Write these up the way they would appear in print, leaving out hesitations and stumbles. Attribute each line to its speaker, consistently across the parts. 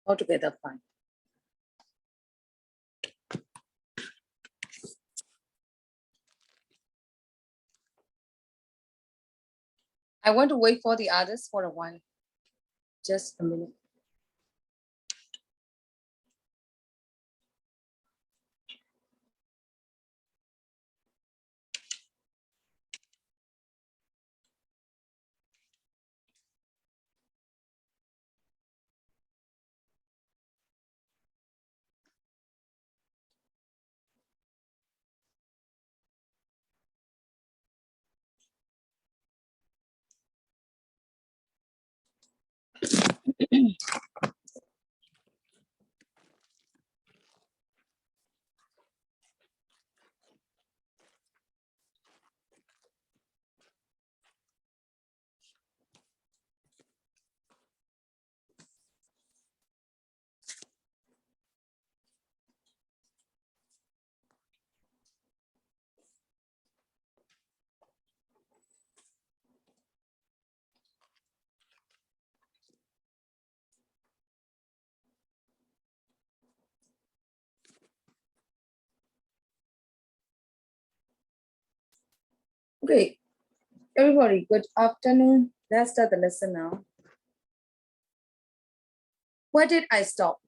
Speaker 1: Altogether fine. I want to wait for the others for a while. Just a minute. Okay, everybody, good afternoon. Let's start the lesson now. Where did I stop?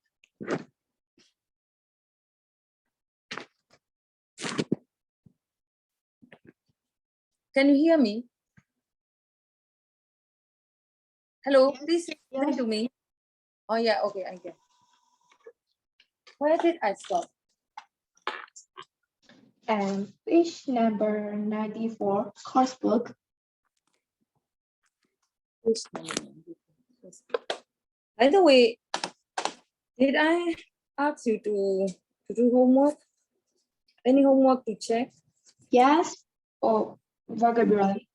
Speaker 1: Can you hear me? Hello,
Speaker 2: Yes,
Speaker 1: please listen to me. Oh yeah, okay, I get. Where did I stop?
Speaker 2: And page number 94, coursework.
Speaker 1: By the way, did I ask you to do homework? Any homework to check?
Speaker 2: Yes, or vocabulary.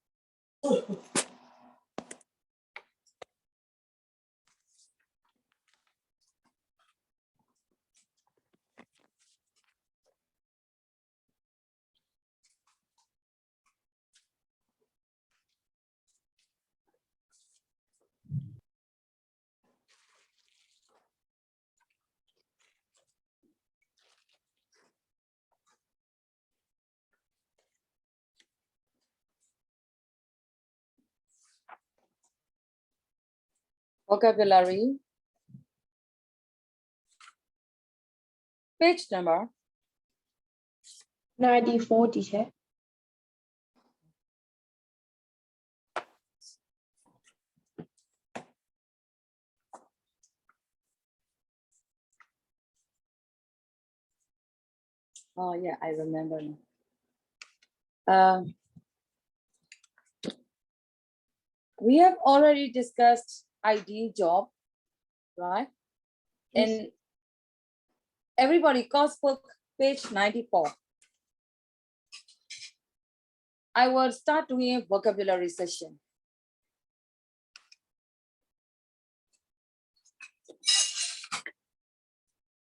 Speaker 1: Vocabulary. Page number.
Speaker 2: 94, teacher.
Speaker 1: Oh yeah, I remember now. We have already discussed ideal job, right?
Speaker 2: Yes.
Speaker 1: And everybody, coursework, page 94. I will start doing a vocabulary session.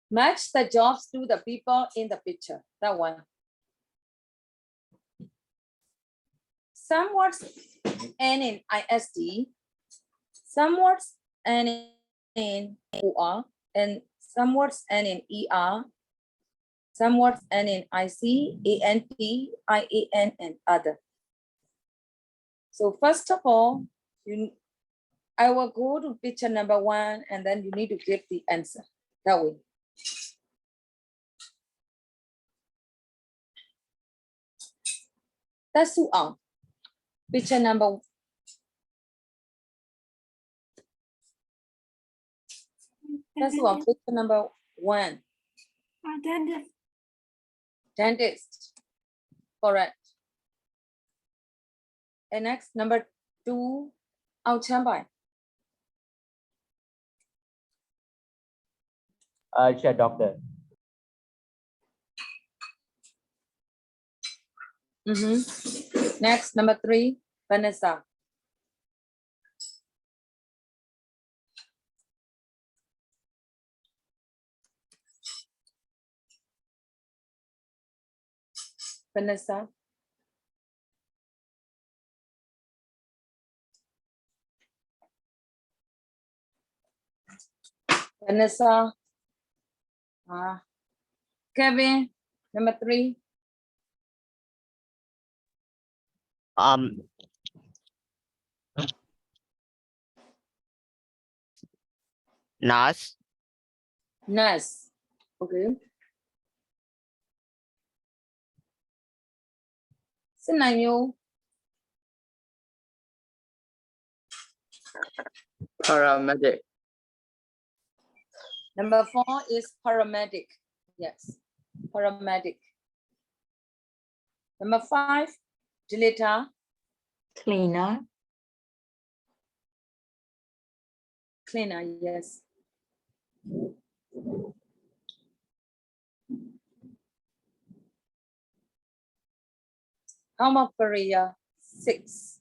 Speaker 1: Match the jobs to the people in the picture. That one. Some words end in ISD, some words end in OR, and some words end in ER, some words end in IC, ANT, IAN, and other. So first of all, I will go to picture number 1, and then you need to give the answer that way. That's all. Picture number. That's one. Picture number 1.
Speaker 2: Dentist.
Speaker 1: Dentist. Correct. And next, number 2, Chair
Speaker 3: doctor.
Speaker 1: Next, number 3, Vanessa. Vanessa. Vanessa. Kevin, number 3.
Speaker 3: Nas.
Speaker 1: Nas. Okay. Scenario.
Speaker 3: Paramedic.
Speaker 1: Number 4 is paramedic. Yes, paramedic. Number 5, Dilita.
Speaker 2: Cleaner.
Speaker 1: Cleaner, yes. How about Korea? 6.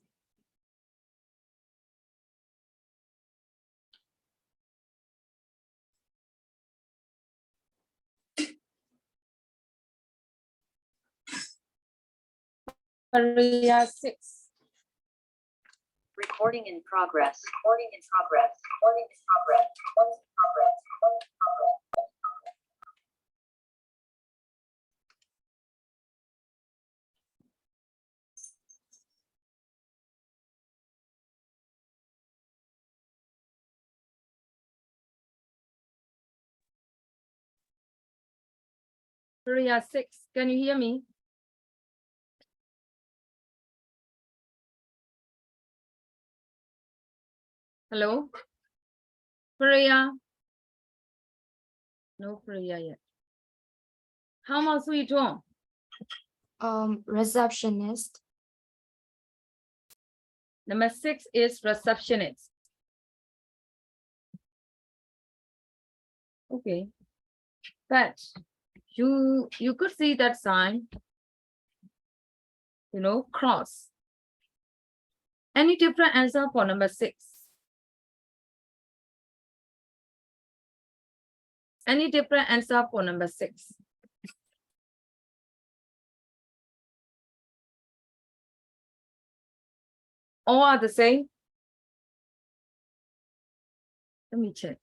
Speaker 1: Korea 6.
Speaker 4: Recording in progress. Recording in progress. Recording in progress. Recording in progress. Recording in progress.
Speaker 1: Korea 6. Can you hear me? Hello? Korea? No Korea yet. How about Sweet Home?
Speaker 2: Receptionist.
Speaker 1: Number 6 is receptionist. Okay. But you could see that sign, cross. Any different answer for number 6? Any different answer for number 6? All are the same? Let me check.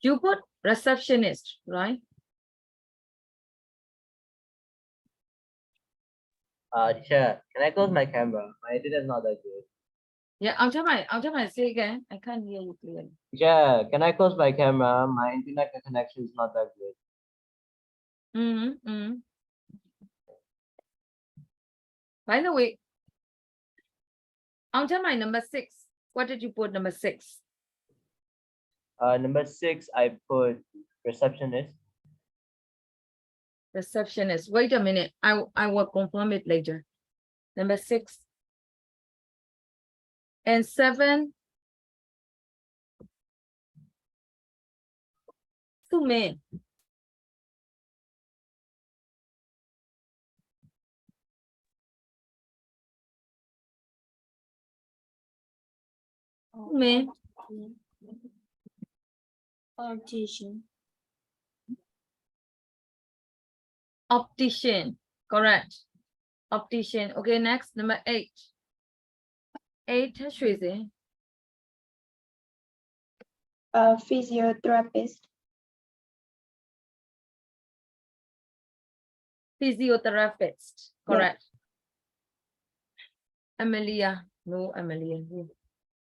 Speaker 1: You put receptionist, right?
Speaker 3: Teacher, can I close my camera? My internet is not that good.
Speaker 1: Yeah, I'll try my say again. I can't hear you clearly.
Speaker 3: Teacher, can I close my camera? My internet connection is not that good.
Speaker 1: By the way, I'll tell my number 6. What did you put number 6?
Speaker 3: Number 6, I put receptionist.
Speaker 1: Receptionist. Wait a minute. I will confirm it later. Number 6. And 7. Sume. Sume.
Speaker 2: Optician.
Speaker 1: Optician. Correct. Optician. Okay, next, number 8. 8, Shweze.
Speaker 2: Physiotherapist.
Speaker 1: Physiotherapist.
Speaker 2: Yeah.
Speaker 1: Correct. Amelia. No, Amelia.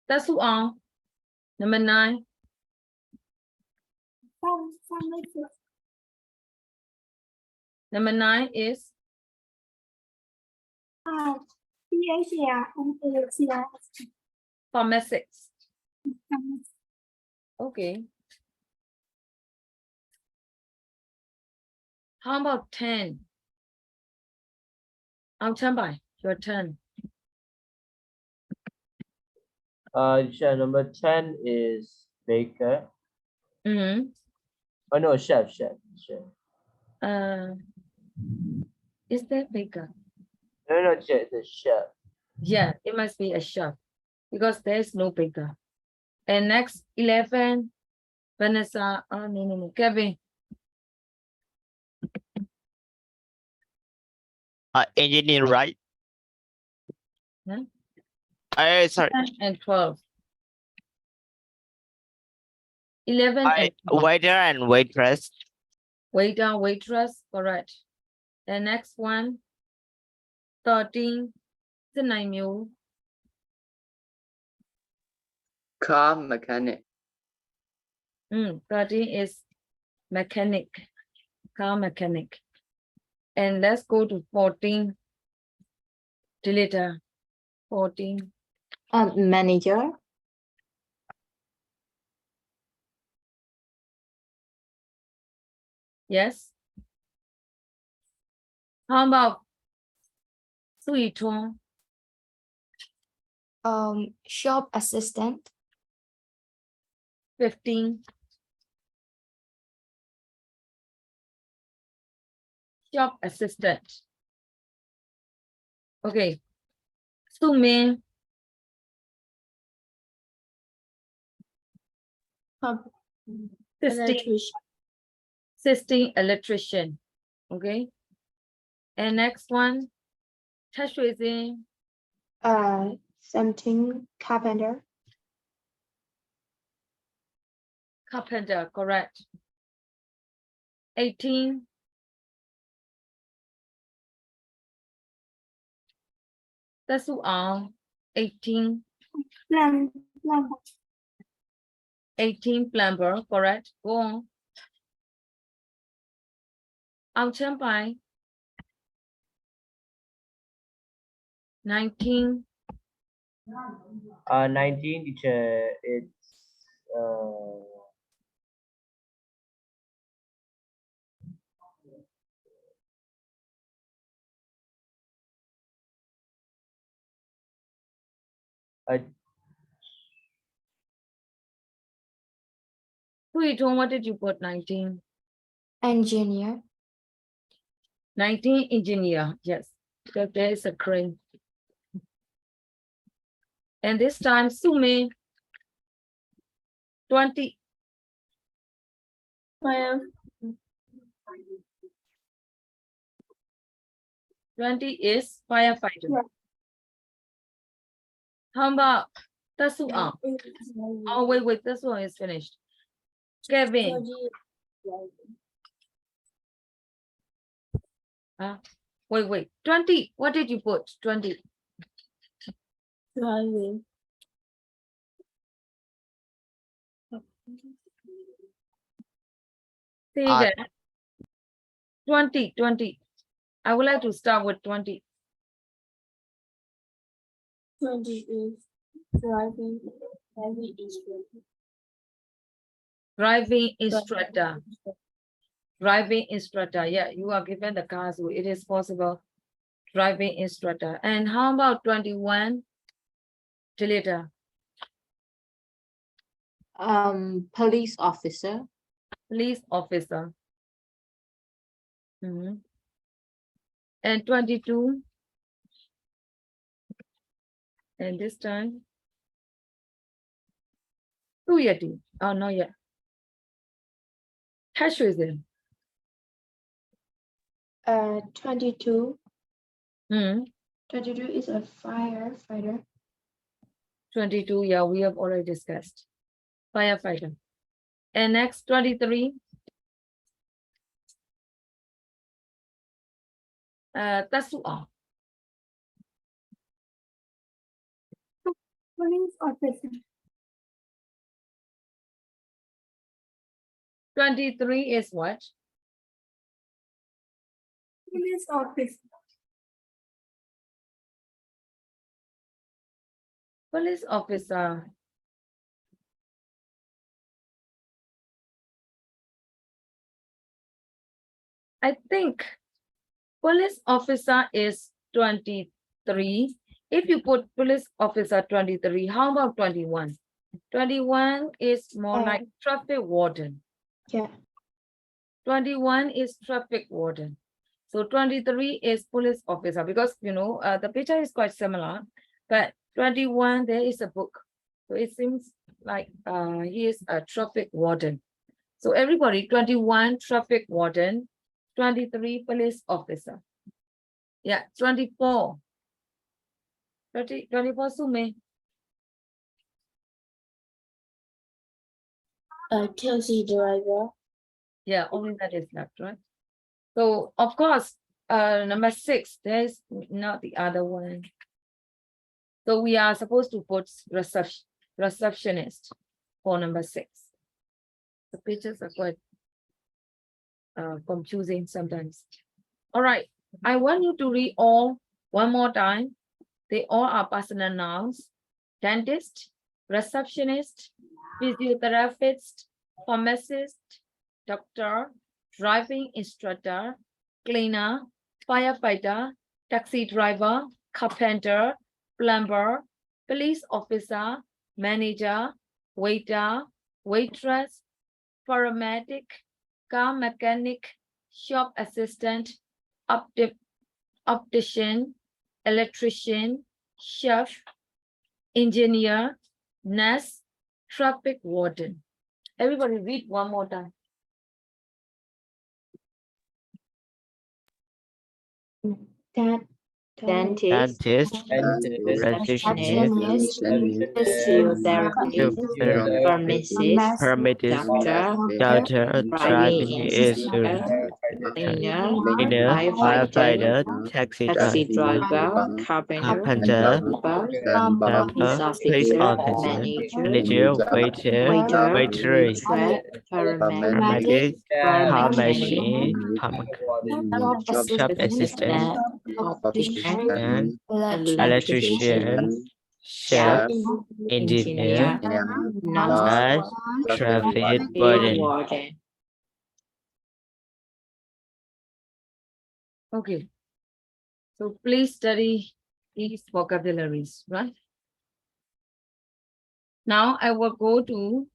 Speaker 1: That's who are. Number 9. Number 9 is pharmacist. Okay. How about 10? By your turn.
Speaker 3: Teacher, number 10 is baker. Oh no, chef.
Speaker 1: Is that baker?
Speaker 3: No, teacher, it's a chef.
Speaker 1: Yeah, it must be a chef because there's no baker. And next 11, Vanessa. Oh no, Kevin.
Speaker 3: Engineer, right?
Speaker 1: Huh?
Speaker 5: Sorry.
Speaker 1: 10 and 12. 11 and 12.
Speaker 5: Waiter and waitress.
Speaker 1: Waiter, waitress, correct. The next one, 13, စစ်နိုင်မျိုး
Speaker 3: Car mechanic.
Speaker 1: 13 is mechanic, car mechanic. And let's go to 14. Deleter, 14.
Speaker 2: Manager.
Speaker 1: Yes. How about 水通
Speaker 2: Shop assistant.
Speaker 1: 15. Shop assistant. Okay. Sumin, assisting, assisting electrician. Okay. And next one, ထက်ရွှေစင်
Speaker 2: Something carpenter.
Speaker 1: carpenter, correct. 18. That's all. 18. 18 plumber, correct. Go on. Ang Champai. 19.
Speaker 3: 19 teacher. It's
Speaker 1: What did you put? 19.
Speaker 2: Engineer.
Speaker 1: 19 engineer, yes. So there is a crane. And this time, Sume, 20. 20 is firefighter. How about Tasu'a? Oh, wait, this one is finished. Kevin. Wait. 20. What did you put? 20.
Speaker 2: Driving.
Speaker 1: Say again. 20. I would like to start with 20.
Speaker 2: 20 is driving.
Speaker 1: Driving instructor. Driving instructor. Yeah, you are given the car, so it is possible. Driving instructor. And how about 21? Later.
Speaker 2: Police officer.
Speaker 1: Police officer. And 22. And this time. 2 yet. Oh, no, yet. Hash is in.
Speaker 2: 22.
Speaker 1: 22
Speaker 2: is a firefighter.
Speaker 1: 22, yeah, we have already discussed. Firefighter. And next, 23. Tasu'a.
Speaker 2: Police officer.
Speaker 1: 23 is what?
Speaker 2: Police officer.
Speaker 1: Police officer. I think police officer is 23. If you put police officer 23, how about 21? 21 is more like traffic warden.
Speaker 2: Yeah.
Speaker 1: 21 is traffic warden. So 23 is police officer because, you know, the picture is quite similar, but 21, there is a book. So it seems like he is a traffic warden. So everybody, 21 traffic warden, 23 police officer. Yeah, 24. 24 Sume.
Speaker 2: Taxi driver.
Speaker 1: Yeah, only that is left, right? So of course, number 6, there's not the other one. So we are supposed to put receptionist for number 6. The pictures are quite confusing sometimes. All right, I want you to read all one more time. They all are personal nouns: dentist, receptionist, physiotherapist, pharmacist, doctor, driving instructor, cleaner, firefighter, taxi driver, carpenter, plumber, police officer, manager, waiter, waitress, paramedic, car mechanic, shop assistant, optician, electrician, chef, engineer, nurse, traffic warden. Everybody read one more time.
Speaker 2: Dentist,
Speaker 5: Dentist, receptionist,
Speaker 2: physiotherapist, pharmacist,
Speaker 5: paramedics,
Speaker 2: doctor,
Speaker 5: doctor, driving instructor,
Speaker 2: cleaner,
Speaker 5: cleaner, firefighter, taxi
Speaker 2: taxi
Speaker 5: driver,
Speaker 2: driver, carpenter,
Speaker 5: carpenter,
Speaker 2: police
Speaker 5: plumber, police
Speaker 2: officer,
Speaker 5: officer, manager, waiter,
Speaker 2: waiter,
Speaker 5: waitress,
Speaker 2: paramedic,
Speaker 5: paramedic, car
Speaker 2: machine,
Speaker 5: machine, shop assistant,
Speaker 2: optician,
Speaker 5: and
Speaker 2: electrician,
Speaker 5: electrician, chef,
Speaker 2: chef,
Speaker 5: engineer,
Speaker 2: engineer, nurse,
Speaker 5: nurse, traffic
Speaker 2: traffic
Speaker 5: warden.
Speaker 2: warden.
Speaker 1: Okay. So please study these vocabularies, right? Now I will go to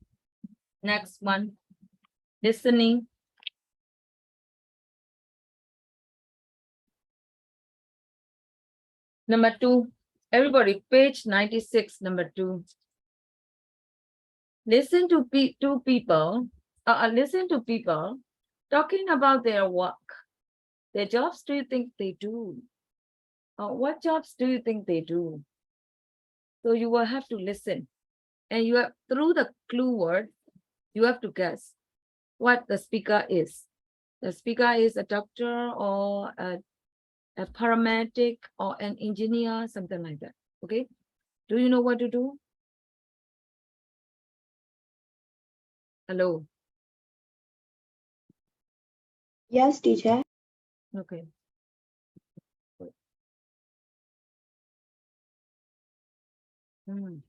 Speaker 1: next one. Listening. Number 2. Everybody, page 96, number 2. Listen to people talking about their work. Their jobs do you think they do? What jobs do you think they do? So you will have to listen. And you have, through the clue word, you have to guess what the speaker is. The speaker is a doctor or a paramedic or an engineer, something like that. Okay. Do you know what to do? Hello.
Speaker 2: Yes, teacher.
Speaker 1: Okay. Hmm.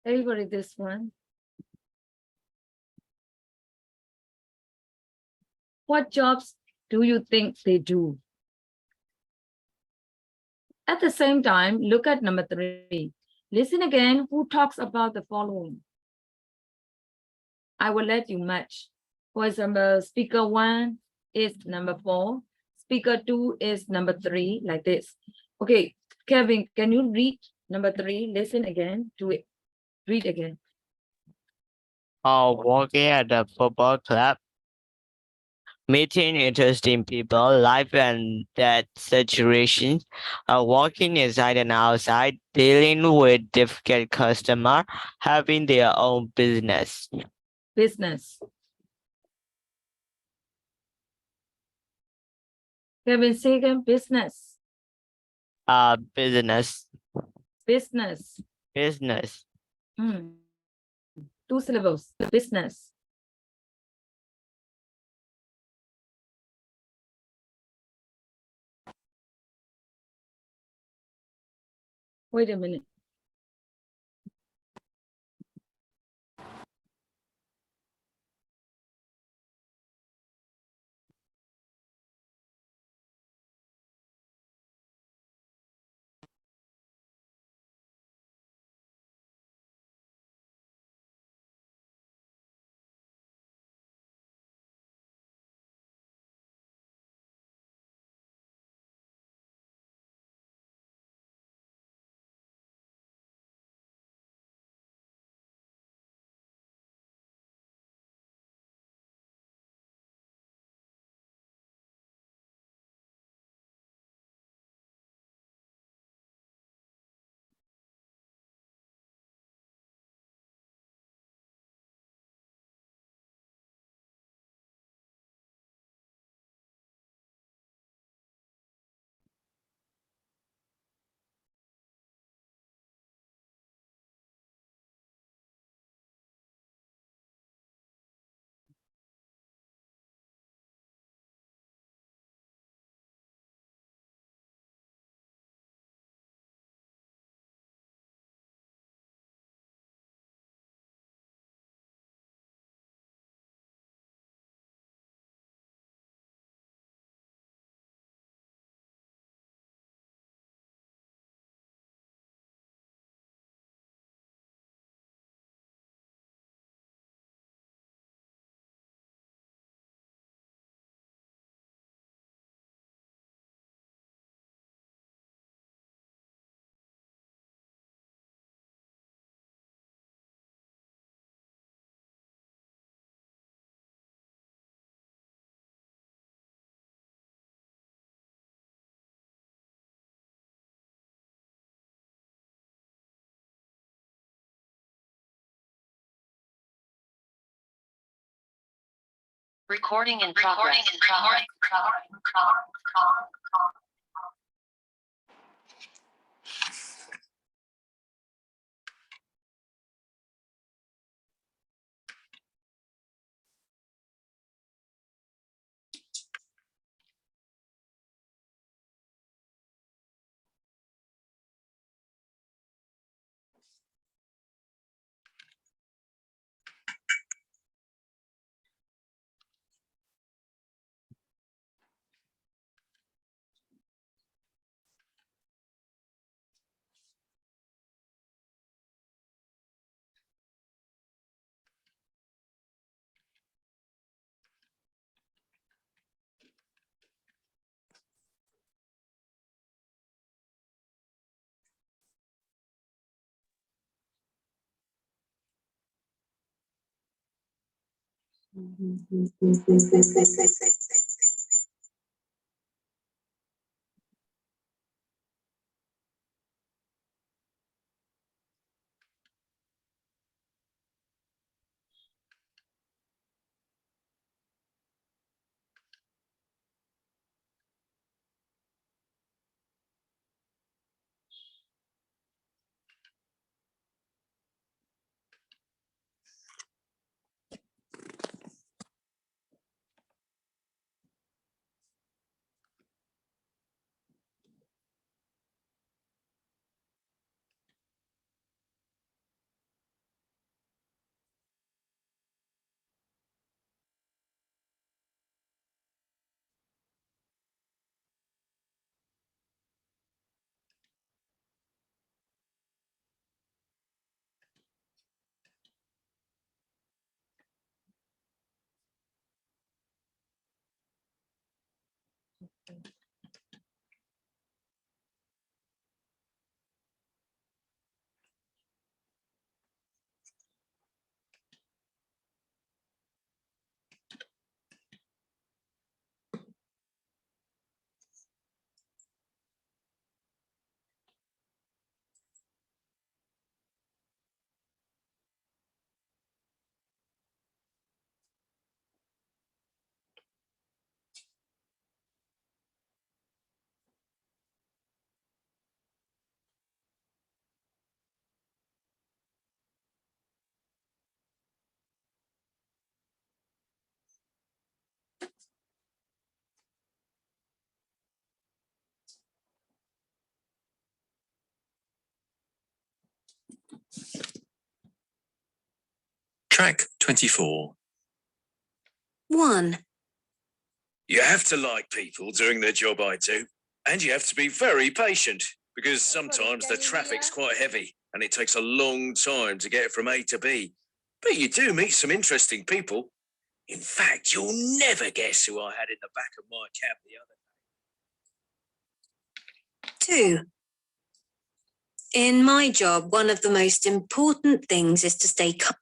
Speaker 1: Everybody, this one. What jobs do you think they do? At the same time, look at number 3. Listen again, who talks about the following? I will let you match. For example, speaker 1 is number 4. Speaker 2 is number 3, like this. Okay, Kevin, can you read number 3? Listen again to it. Read again.
Speaker 5: Working at the football club, meeting interesting people, life and death situations, working inside and outside, dealing with difficult customer, having their own business.
Speaker 1: Business. Kevin, say again, business.
Speaker 5: Business,
Speaker 1: Business.
Speaker 5: business.
Speaker 1: 2 syllables, business. Wait a minute.
Speaker 4: Recording in progress.
Speaker 6: Track 24.
Speaker 7: 1,
Speaker 6: You have to like people doing their job, I do. And you have to be very patient because sometimes the traffic's quite heavy and it takes a long time to get from A to B. But you do meet some interesting people. In fact, you'll never guess who I had in the back of my cab the other day.
Speaker 7: 2. In my job, one of the most important things is to stay calm.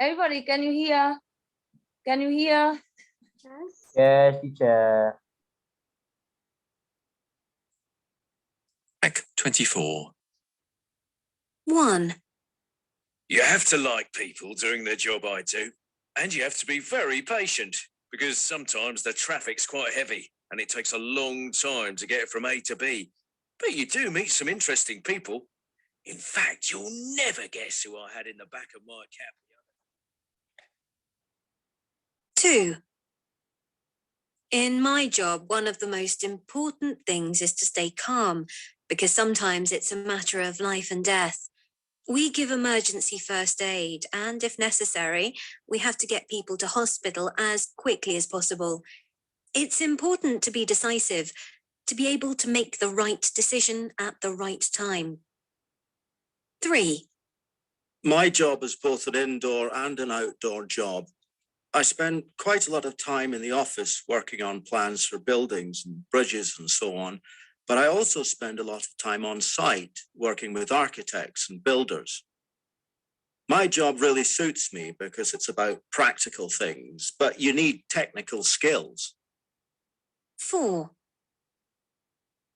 Speaker 1: Everybody, can you hear? Can you hear?
Speaker 3: Yes, teacher.
Speaker 6: Track 24.
Speaker 7: 1,
Speaker 6: You have to like people doing their job, I do. And you have to be very patient because sometimes the traffic's quite heavy and it takes a long time to get from A to B. But you do meet some interesting people. In fact, you'll never guess who I had in the back of my cab the other day.
Speaker 7: 2. In my job, one of the most important things is to stay calm because sometimes it's a matter of life and death. We give emergency first aid, and if necessary, we have to get people to hospital as quickly as possible. It's important to be decisive, to be able to make the right decision at the right time. 3.
Speaker 8: My job is both an indoor and an outdoor job. I spend quite a lot of time in the office working on plans for buildings and bridges and so on, but I also spend a lot of time on site working with architects and builders. My job really suits me because it's about practical things, but you need technical skills.
Speaker 7: 4.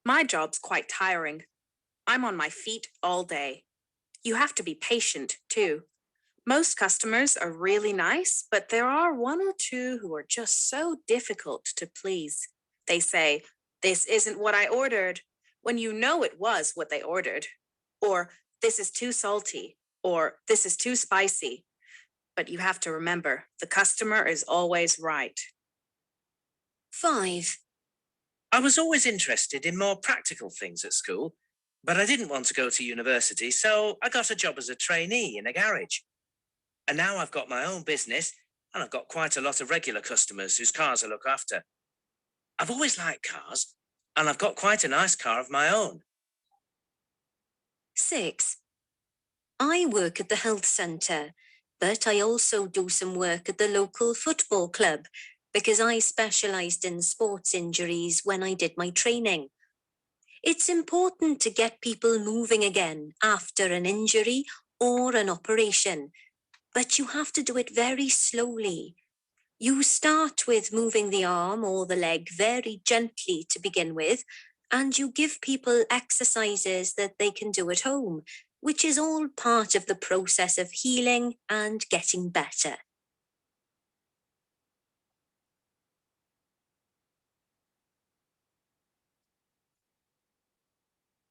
Speaker 9: My job's quite tiring. I'm on my feet all day. You have to be patient, too. Most customers are really nice, but there are one or two who are just so difficult to please. They say, "This isn't what I ordered," when you know it was what they ordered. Or, "This is too salty," or "This is too spicy." But you have to remember, the customer is always right.
Speaker 7: 5.
Speaker 10: I was always interested in more practical things at school, but I didn't want to go to university, so I got a job as a trainee in a garage. And now I've got my own business, and I've got quite a lot of regular customers whose cars I look after. I've always liked cars, and I've got quite a nice car of my own.
Speaker 7: 6. I work at the health centre, but I also do some work at the local football club because I specialised in sports injuries when I did my training. It's important to get people moving again after an injury or an operation, but you have to do it very slowly. You start with moving the arm or the leg very gently to begin with, and you give people exercises that they can do at home, which is all part of the process of healing and getting better.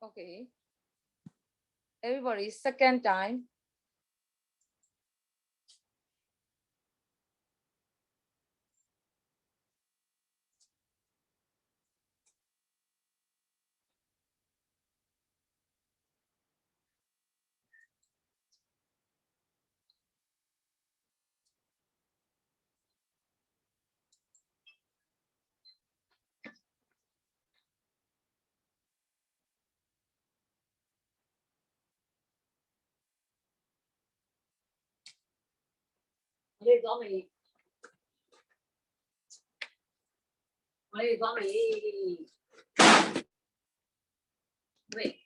Speaker 1: Okay. Everybody, second time. Wait.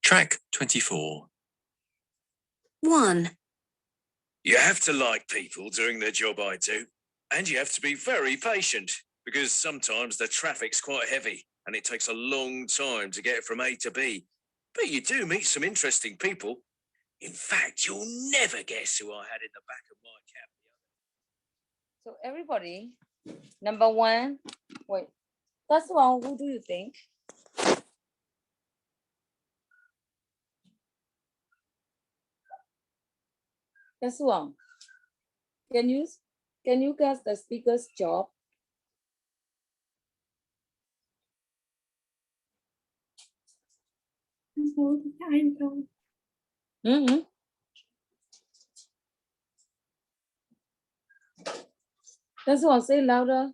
Speaker 6: Track 24.
Speaker 7: 1,
Speaker 6: You have to like people doing the job I do, and you have to be very patient because sometimes the traffic's quite heavy and it takes a long time to get from A to B. But you do meet some interesting people. In fact, you'll never guess who I had in the back of my cab.
Speaker 1: So everybody, number one, wait, first of all, who do you think? Guess one. Can you guess the speaker's job? Mm-hmm. Guess one, say louder.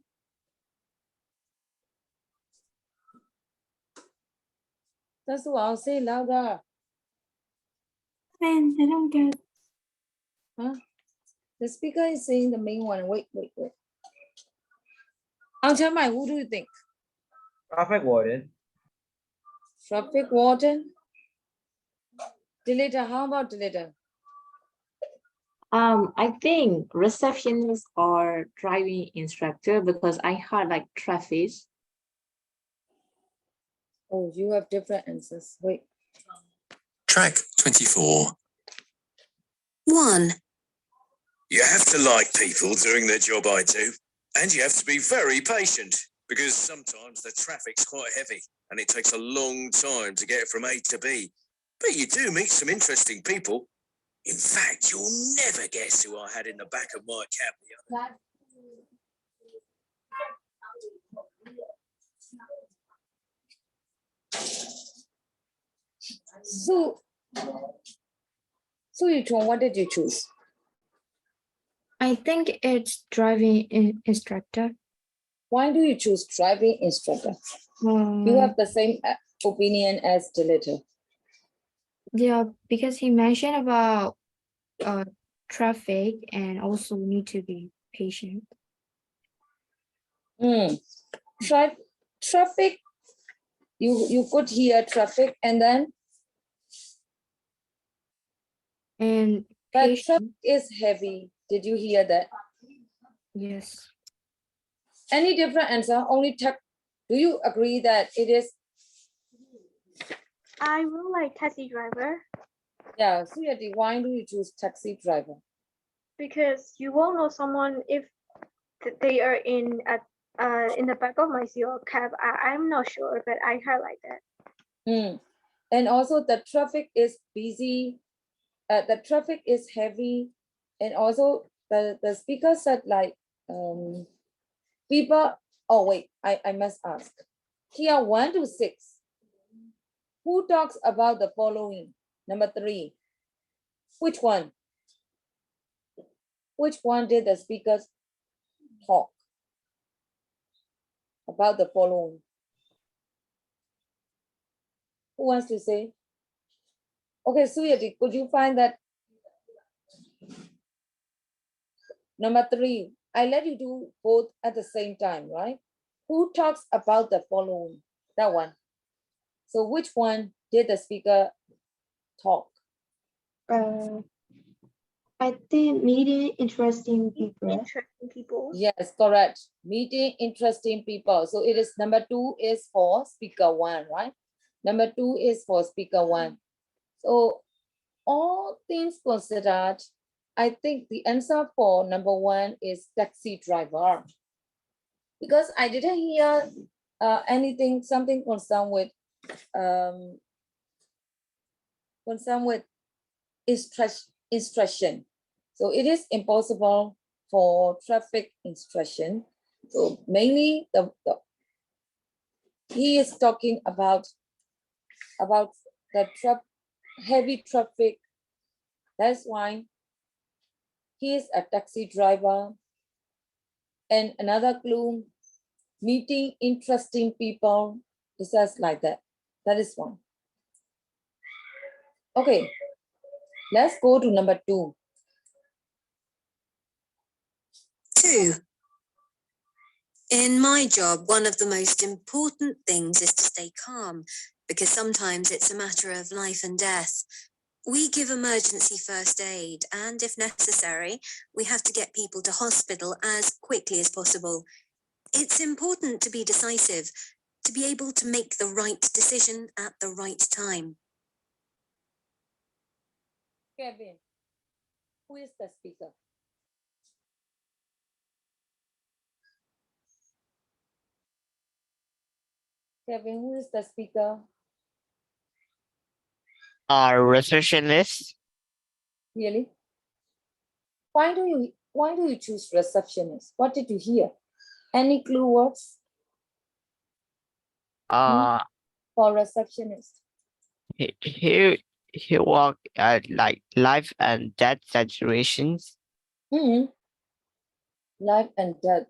Speaker 1: That's one, say louder.
Speaker 2: I don't get.
Speaker 1: Huh? The speaker is saying the main one. Wait. Mai, who do you think?
Speaker 3: Traffic warden.
Speaker 1: Traffic warden? Deleter, how about deleter?
Speaker 2: I think receptionist or driving instructor because I heard like traffic.
Speaker 1: Oh, you have different answers. Wait.
Speaker 6: Track 24.
Speaker 7: 1,
Speaker 6: You have to like people doing the job I do, and you have to be very patient because sometimes the traffic's quite heavy and it takes a long time to get from A to B. But you do meet some interesting people. In fact, you'll never guess who I had in the back of my cab the other day.
Speaker 1: So Yuchong, what did you choose?
Speaker 2: I think it's driving instructor.
Speaker 1: Why do you choose driving instructor? You have the same opinion as deleter.
Speaker 2: Yeah, because he mentioned about traffic and also need to be patient.
Speaker 1: Traffic. You could hear traffic and then
Speaker 2: And
Speaker 1: but
Speaker 2: patient.
Speaker 1: traffic is heavy. Did you hear that?
Speaker 2: Yes.
Speaker 1: Any different answer? Only tech. Do you agree that it is?
Speaker 11: I will like taxi driver
Speaker 1: Yeah. So why do you choose taxi driver?
Speaker 11: because you won't know someone if they are in the back of my CO cab. I'm not sure, but I heard like that.
Speaker 1: And also the traffic is busy. The traffic is heavy, and also the speaker said like people. Oh wait, I must ask. Here 1 to 6. Who talks about the following? Number 3. Which one? Which one did the speakers talk about the following? Who wants to say? Okay, Suyati, could you find that? Number 3, I let you do both at the same time, right? Who talks about the following? That one. So which one did the speaker talk?
Speaker 2: I think meeting interesting people.
Speaker 11: Interesting people.
Speaker 1: Yes, correct. Meeting interesting people. So it is number 2 is for speaker 1, right? Number 2 is for speaker 1. So all things considered, I think the answer for number 1 is taxi driver. Because I didn't hear something concerned with instruction. So it is impossible for traffic instruction. So mainly he is talking about the heavy traffic. That's why he is a taxi driver. And another clue, meeting interesting people. It says like that. That is one. Okay, let's go to number 2.
Speaker 7: 2. In my job, one of the most important things is to stay calm, because sometimes it's a matter of life and death. We give emergency first aid, and if necessary, we have to get people to hospital as quickly as possible. It's important to be decisive, to be able to make the right decision at the right time.
Speaker 1: Kevin, who is the speaker? Kevin, who is the speaker?
Speaker 5: Receptionist.
Speaker 1: Really? Why do you choose receptionist? What did you hear? Any clue words for receptionist?
Speaker 5: He work at like life and death situations.
Speaker 1: Life and death.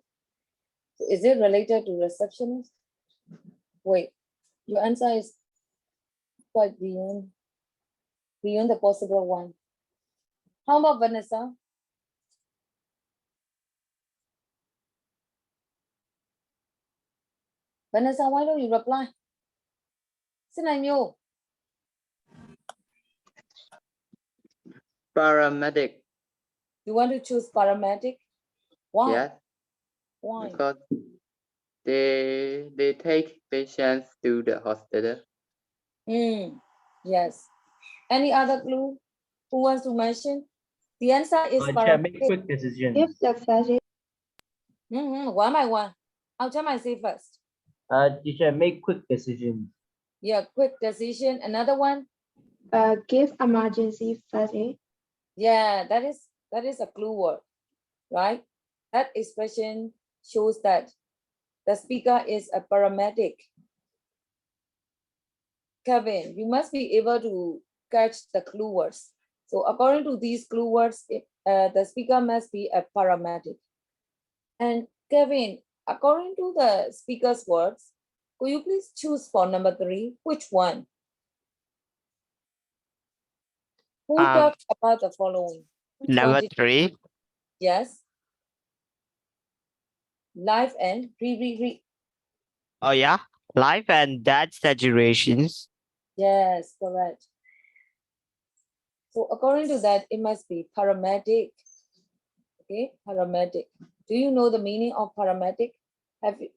Speaker 1: So is it related to receptionist? Wait, your answer is quite beyond the possible one. How about Vanessa? Vanessa, why don't you reply? Xin Anh Nhu.
Speaker 3: Paramedic.
Speaker 1: You want to choose paramedic? Why?
Speaker 3: Yes,
Speaker 1: Why?
Speaker 3: because they take patients to the hospital.
Speaker 1: Yes. Any other clue? Who wants to mention? The answer is
Speaker 3: Teacher, make
Speaker 1: paramedic.
Speaker 3: quick decisions.
Speaker 11: If the
Speaker 1: One by one. I'll tell myself first.
Speaker 3: Teacher, make quick decisions.
Speaker 1: Yeah, quick decision. Another one.
Speaker 11: give emergency first aid.
Speaker 1: Yeah, that is a clue word, right? That expression shows that the speaker is a paramedic. Kevin, you must be able to catch the clue words. So according to these clue words, the speaker must be a paramedic. And Kevin, according to the speaker's words, could you please choose for number 3? Which one? Who talks about the following? Which one
Speaker 5: Number
Speaker 1: did-
Speaker 5: 3.
Speaker 1: Yes. Life and read.
Speaker 5: Oh yeah, life and death situations.
Speaker 1: Yes, correct. So according to that, it must be paramedic. Okay, paramedic. Do you know the meaning of paramedic?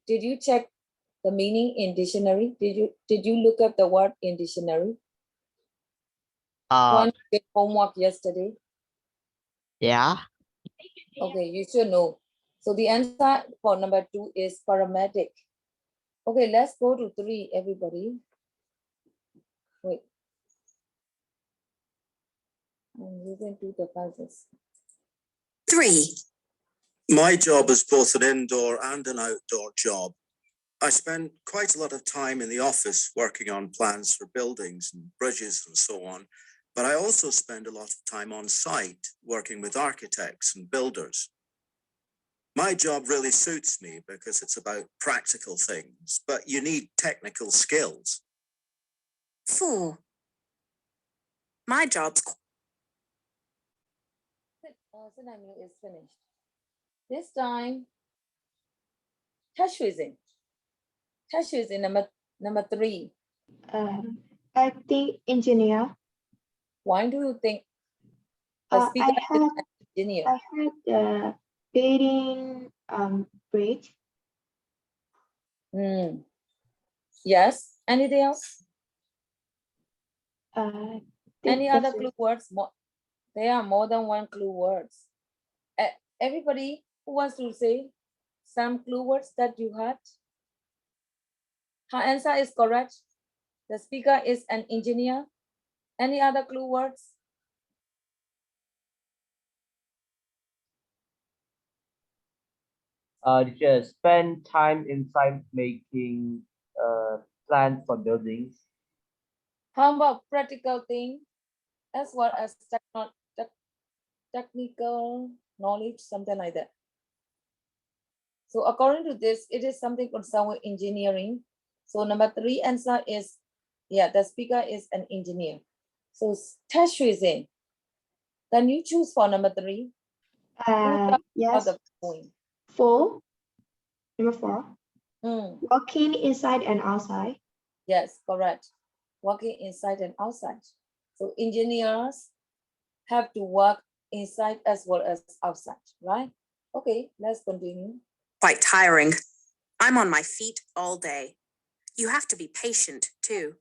Speaker 1: Did you check the meaning in dictionary? Did you look up the word in dictionary? One did homework yesterday.
Speaker 5: Yeah.
Speaker 1: Okay, you should know. So the answer for number 2 is paramedic. Okay, let's go to 3, everybody. Wait. I'm using 2 devices.
Speaker 7: 3.
Speaker 8: My job is both an indoor and an outdoor job. I spend quite a lot of time in the office working on plans for buildings and bridges and so on, but I also spend a lot of time on site working with architects and builders. My job really suits me because it's about practical things, but you need technical skills.
Speaker 7: 4.
Speaker 9: My job's
Speaker 1: Scenario is finished. This time, Tashwizin. Tashwizin number 3.
Speaker 11: I think engineer.
Speaker 1: Why do you think the speaker is an engineer?
Speaker 11: I had the building bridge.
Speaker 1: Yes. Anything else? Any other
Speaker 11: that's it.
Speaker 1: clue words? There are more than one clue words. Everybody who wants to say some clue words that you had? Her answer is correct. The speaker is an engineer. Any other clue words?
Speaker 3: Just spend time inside making plans for buildings.
Speaker 1: How about practical thing as well as technical knowledge, something like that? So according to this, it is something concerned with engineering. So number 3 answer is, yeah, the speaker is an engineer. So Tash is in. Can you choose for number 3?
Speaker 11: Yes.
Speaker 1: The point.
Speaker 11: 4. Number 4.
Speaker 1: Mm,
Speaker 11: Walking inside and outside.
Speaker 1: yes, correct. Working inside and outside. So engineers have to work inside as well as outside, right? Okay, let's continue.
Speaker 9: Quite tiring. I'm on my feet all day. You have to be patient too.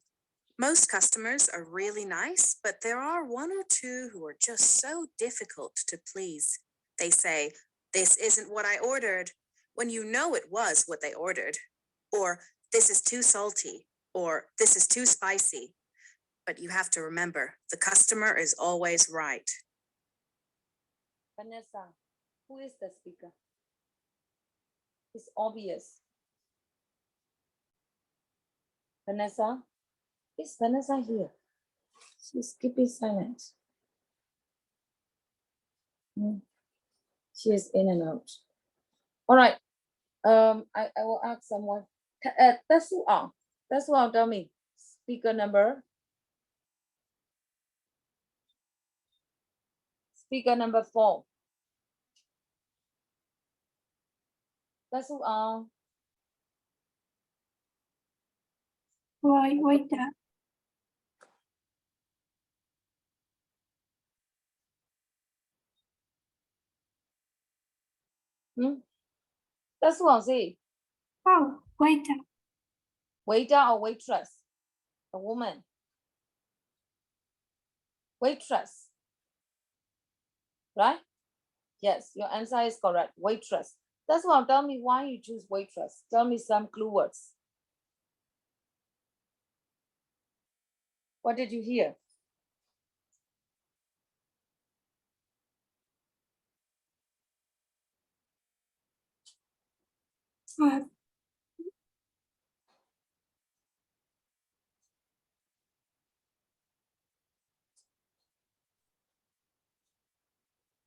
Speaker 9: Most customers are really nice, but there are one or two who are just so difficult to please. They say, "This isn't what I ordered," when you know it was what they ordered. Or, "This is too salty," or "This is too spicy." But you have to remember, the customer is always right.
Speaker 1: Vanessa, who is the speaker? It's obvious. Vanessa, is Vanessa here? She's keeping silent. She is in and out. All right. I will ask someone. That's who tell me. Speaker number. Speaker number 4. That's who
Speaker 11: Wait that.
Speaker 1: That's who I'll say.
Speaker 11: Oh, wait that.
Speaker 1: Waiter or waitress? A woman. Waitress. Right? Yes, your answer is correct. Waitress. That's why tell me why you choose waitress. Tell me some clue words. What did you hear?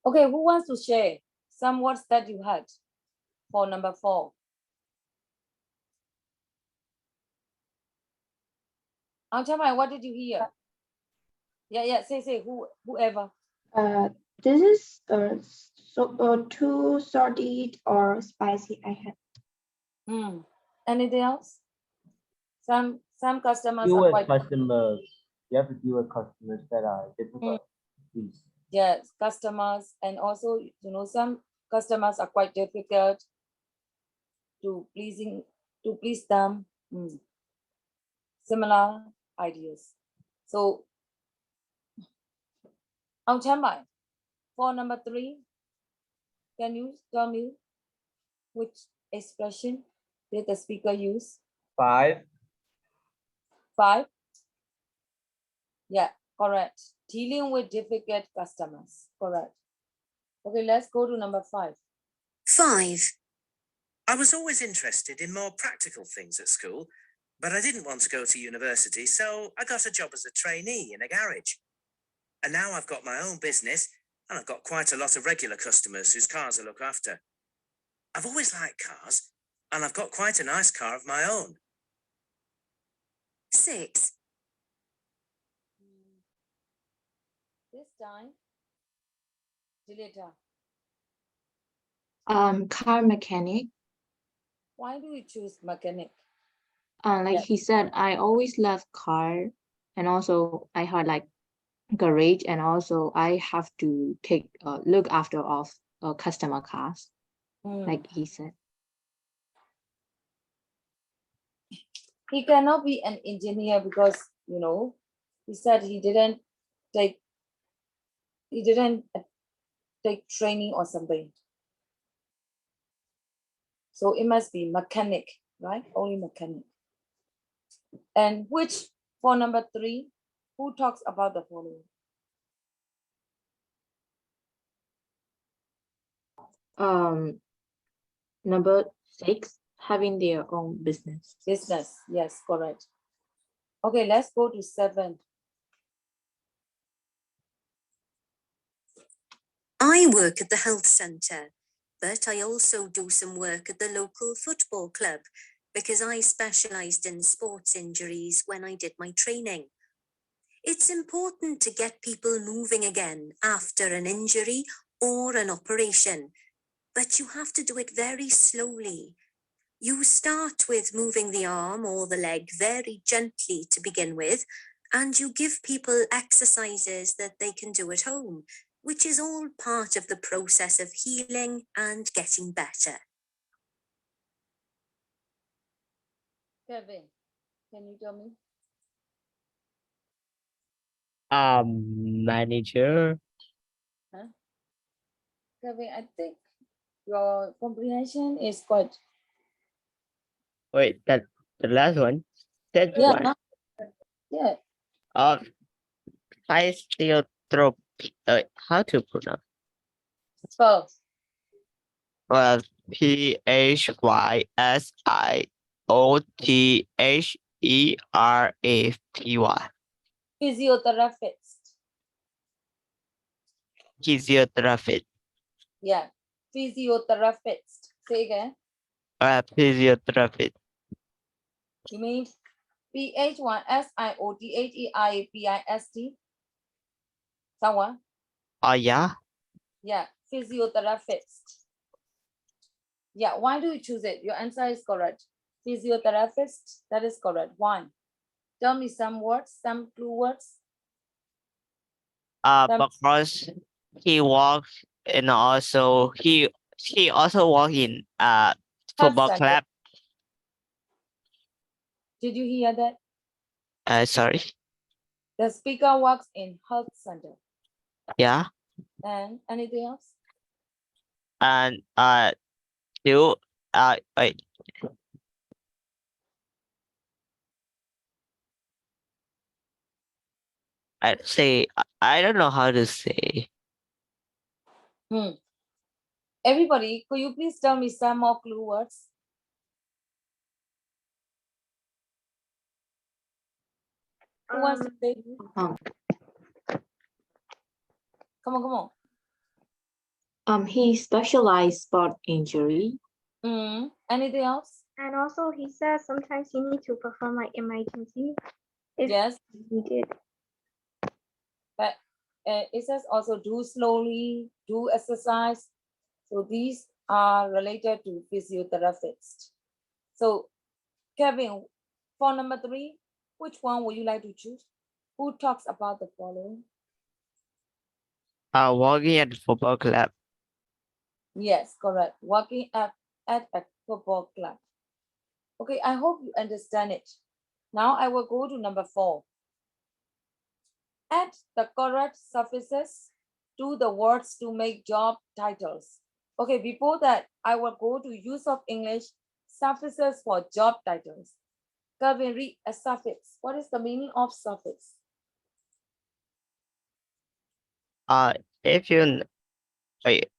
Speaker 1: Okay, who wants to share some words that you had for number 4? Ohnmar, what did you hear? Yeah, say, whoever.
Speaker 11: This is too salty or spicy. I had.
Speaker 1: Anything else? Some customers
Speaker 3: Deal
Speaker 1: are
Speaker 3: with
Speaker 1: quite
Speaker 3: customers. You have to deal with customers that are difficult. Please.
Speaker 1: yes, customers, and also some customers are quite difficult to please them. Similar ideas. So Ohnmar, for number 3, can you tell me which expression did the speaker use?
Speaker 3: 5.
Speaker 1: 5? Yeah, correct. Dealing with difficult customers. Correct. Okay, let's go to number 5.
Speaker 7: 5.
Speaker 10: I was always interested in more practical things at school, but I didn't want to go to university, so I got a job as a trainee in a garage. And now I've got my own business, and I've got quite a lot of regular customers whose cars I look after. I've always liked cars, and I've got quite a nice car of my own.
Speaker 7: 6.
Speaker 1: This time, Julieta,
Speaker 2: Car mechanic.
Speaker 1: why do you choose mechanic?
Speaker 2: Like
Speaker 1: Yes.
Speaker 2: he said, I always love car, and also I had like garage, and also I have to take look after of customer cars, like he said.
Speaker 1: He cannot be an engineer because He said he didn't take training or something. So it must be mechanic, right? Only mechanic. And which, for number 3, who talks about the following?
Speaker 2: Number 6, having their own business.
Speaker 1: Business, yes, correct. Okay, let's go to 7.
Speaker 7: I work at the health centre, but I also do some work at the local football club because I specialised in sports injuries when I did my training. It's important to get people moving again after an injury or an operation, but you have to do it very slowly. You start with moving the arm or the leg very gently to begin with, and you give people exercises that they can do at home, which is all part of the process of healing and getting better.
Speaker 1: Kevin, can you tell me?
Speaker 5: Manager.
Speaker 1: Kevin, I think your comprehension is quite.
Speaker 5: Wait, that the last one. That
Speaker 1: Yeah.
Speaker 5: one.
Speaker 1: Yeah.
Speaker 5: Physiotherapy. How to pronounce?
Speaker 1: Spell.
Speaker 5: Well, PHYSIOTHERAPY.
Speaker 1: Physiotherapist.
Speaker 5: Physiotherapist.
Speaker 1: Yeah. Physiotherapist. Say again.
Speaker 5: Physiotherapist.
Speaker 1: You mean PHYSIOTHERAPIST? Someone?
Speaker 5: Yeah.
Speaker 1: Yeah. Physiotherapist. Yeah. Why do you choose it? Your answer is correct. Physiotherapist. That is correct. Why? Tell me some words, some clue words.
Speaker 5: Because he walks and also he also walk in football
Speaker 1: center.
Speaker 5: club.
Speaker 1: Did you hear that?
Speaker 5: Sorry.
Speaker 1: The speaker works in health center.
Speaker 5: Yeah.
Speaker 1: And anything else?
Speaker 5: And wait. I don't know how to say.
Speaker 1: Everybody, could you please tell me some more clue words? Who wants to say? Come on.
Speaker 2: He specialized sport injury.
Speaker 1: Anything else?
Speaker 11: And also he says sometimes he need to perform like emergency.
Speaker 1: Yes.
Speaker 11: He did.
Speaker 1: But it says also do slowly, do exercise. So these are related to physiotherapist. So Kevin, for number 3, which one would you like to choose? Who talks about the following?
Speaker 5: Working at the football club.
Speaker 1: Yes, correct. Working at a football club. Okay, I hope you understand it. Now I will go to number 4. Add the correct suffixes to the words to make job titles. Okay, before that, I will go to use of English suffixes for job titles. Kevin, read a suffix. What is the meaning of suffix?
Speaker 5: If you wait,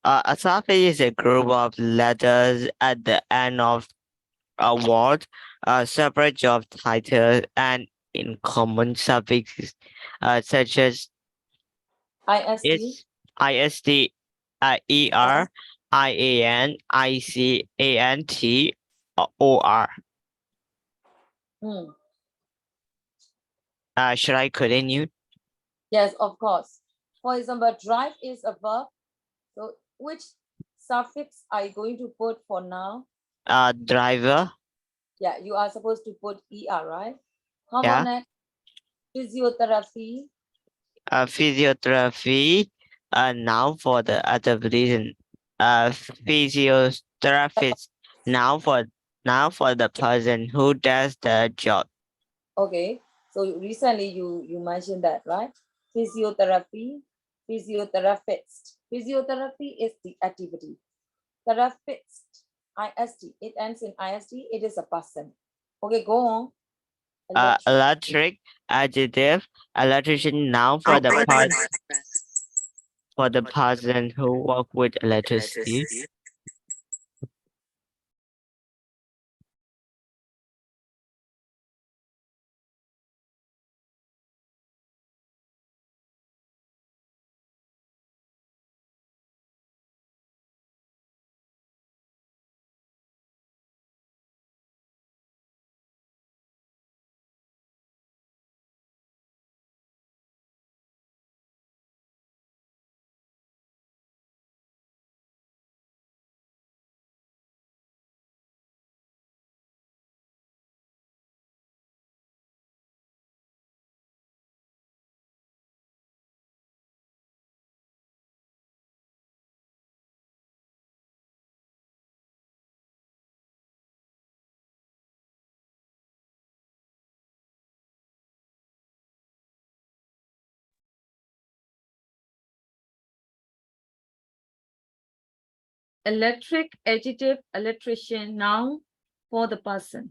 Speaker 5: a suffix is a group of letters at the end of a word, separate job title, and in common suffixes, such as
Speaker 1: IST.
Speaker 5: IST, ER, IAN, ICANT, OR. Should I continue?
Speaker 1: Yes, of course. For example, drive is a verb. So which suffix are you going to put for now?
Speaker 5: Driver.
Speaker 1: Yeah, you are supposed to put ER, right? How
Speaker 5: Yeah.
Speaker 1: about next? Physiotherapy.
Speaker 5: Physiotherapy. Now for the other position. Physiotherapist. Now for the person who does the job.
Speaker 1: Okay. So recently you mentioned that, right? Physiotherapy, physiotherapist. Physiotherapy is the activity. Therapist, IST, it ends in IST, it is a person. Okay, go on.
Speaker 5: Electric, adjective, electrician, noun for the part for the person who work with electricity.
Speaker 1: Electric, adjective, electrician, noun for the person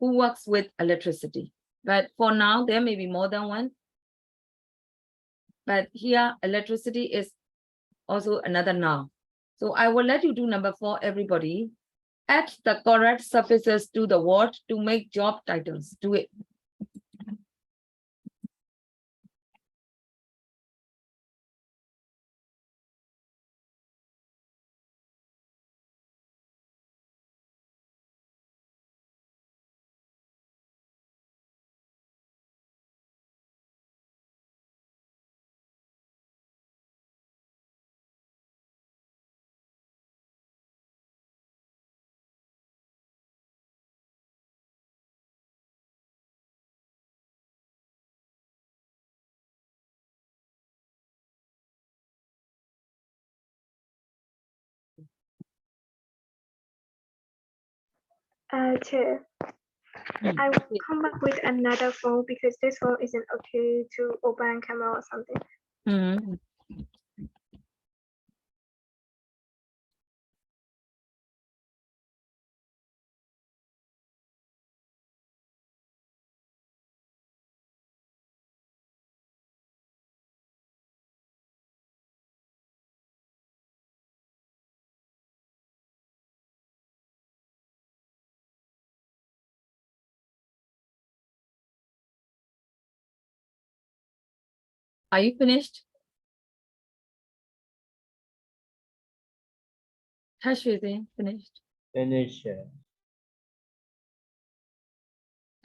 Speaker 1: who works with electricity. But for now, there may be more than one. But here, electricity is also another noun. So I will let you do number 4, everybody. Add the correct suffixes to the word to make job titles. Do it.
Speaker 11: Chair, I will come back with another phone because this phone isn't okay to open camera or something.
Speaker 1: Mhm. Are you finished? Tashwezi, finished.
Speaker 3: Finish.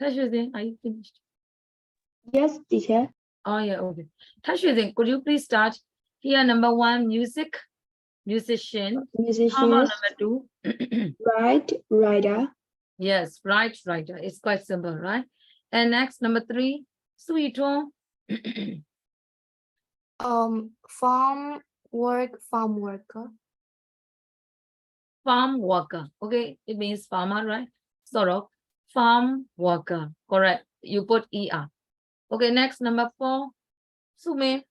Speaker 1: Tashwezi, are you finished?
Speaker 11: Yes, teacher.
Speaker 1: Oh yeah, okay. Tashwezi, could you please start here? Number 1, music, musician. How about
Speaker 11: Musicians,
Speaker 1: number 2?
Speaker 11: right, writer,
Speaker 1: Yes, right, writer. It's quite simple, right? And next, number 3, Suito.
Speaker 11: farm worker.
Speaker 1: Farm worker. Okay, it means farmer, right? Sort of. Farm worker. Correct. You put ER. Okay, next, number 4, Sume.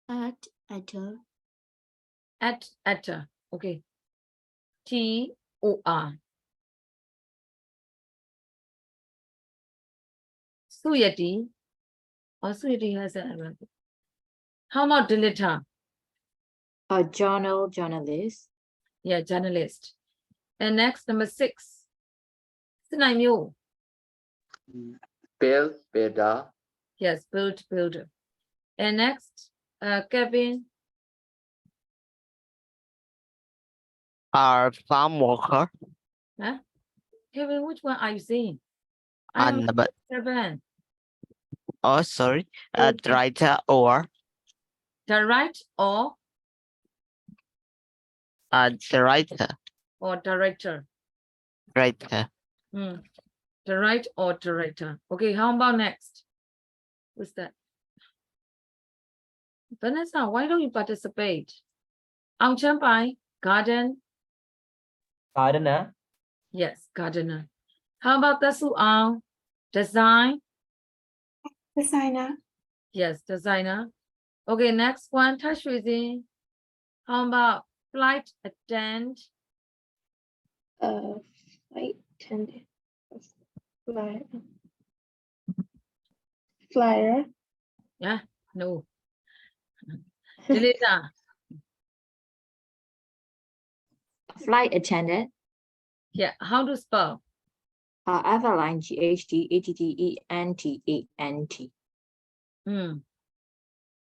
Speaker 11: Actor.
Speaker 1: Atter. Okay. TOR. Suyati. Or Suyati has an advantage. How about Dilita?
Speaker 2: A journalist.
Speaker 1: Yeah, journalist. And next, number 6, Sinaimyo.
Speaker 12: Builder.
Speaker 1: Yes, builder. And next, Kevin.
Speaker 5: Farm worker.
Speaker 1: Huh? Kevin, which one are you saying? I am
Speaker 5: And number
Speaker 1: 7.
Speaker 5: oh sorry, writer or
Speaker 1: The right or
Speaker 5: the writer.
Speaker 1: director.
Speaker 5: Writer.
Speaker 1: The right or director. Okay, how about next? What's that? Vanessa, why don't you participate? Ang Champai, garden.
Speaker 3: Gardener.
Speaker 1: Yes, gardener. How about the su'al? Design?
Speaker 11: Designer.
Speaker 1: Yes, designer. Okay, next one, touch raising. How about flight attendant?
Speaker 11: Flight attendant. Flyer. Flyer.
Speaker 1: Yeah, no. Delita.
Speaker 2: Flight attendant.
Speaker 1: Yeah, how to spell?
Speaker 2: FLIGHT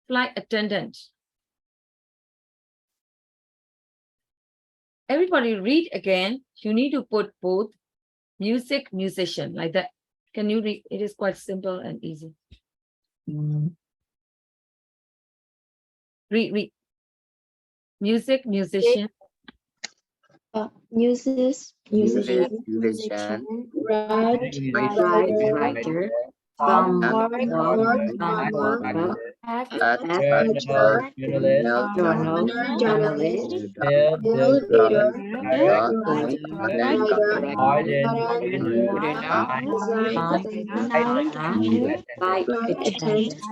Speaker 1: Flight attendant. Everybody read again. You need to put both music, musician, like that. Can you read? It is quite simple and easy. Read. Music, musician.
Speaker 11: Musician.
Speaker 2: Writer. Farmer. Journalist.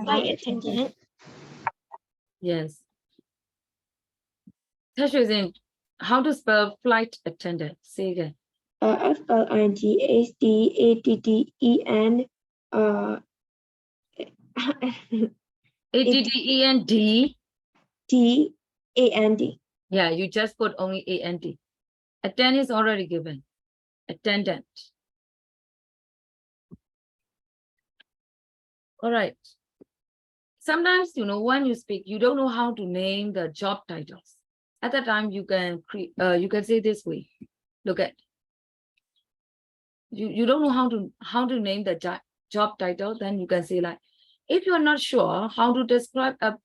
Speaker 11: Flight attendant.
Speaker 1: Yes. Tashwizin, how to spell flight attendant? Say again.
Speaker 11: FLIGHTATTEN.
Speaker 1: ATTEND.
Speaker 11: TAND.
Speaker 1: Yeah, you just put only AND. Attend is already given. Attendant. All right. Sometimes, when you speak, you don't know how to name the job titles. At that time, you can say this way. Look at. You don't know how to name the job title, then you can say like, if you're not sure how to describe a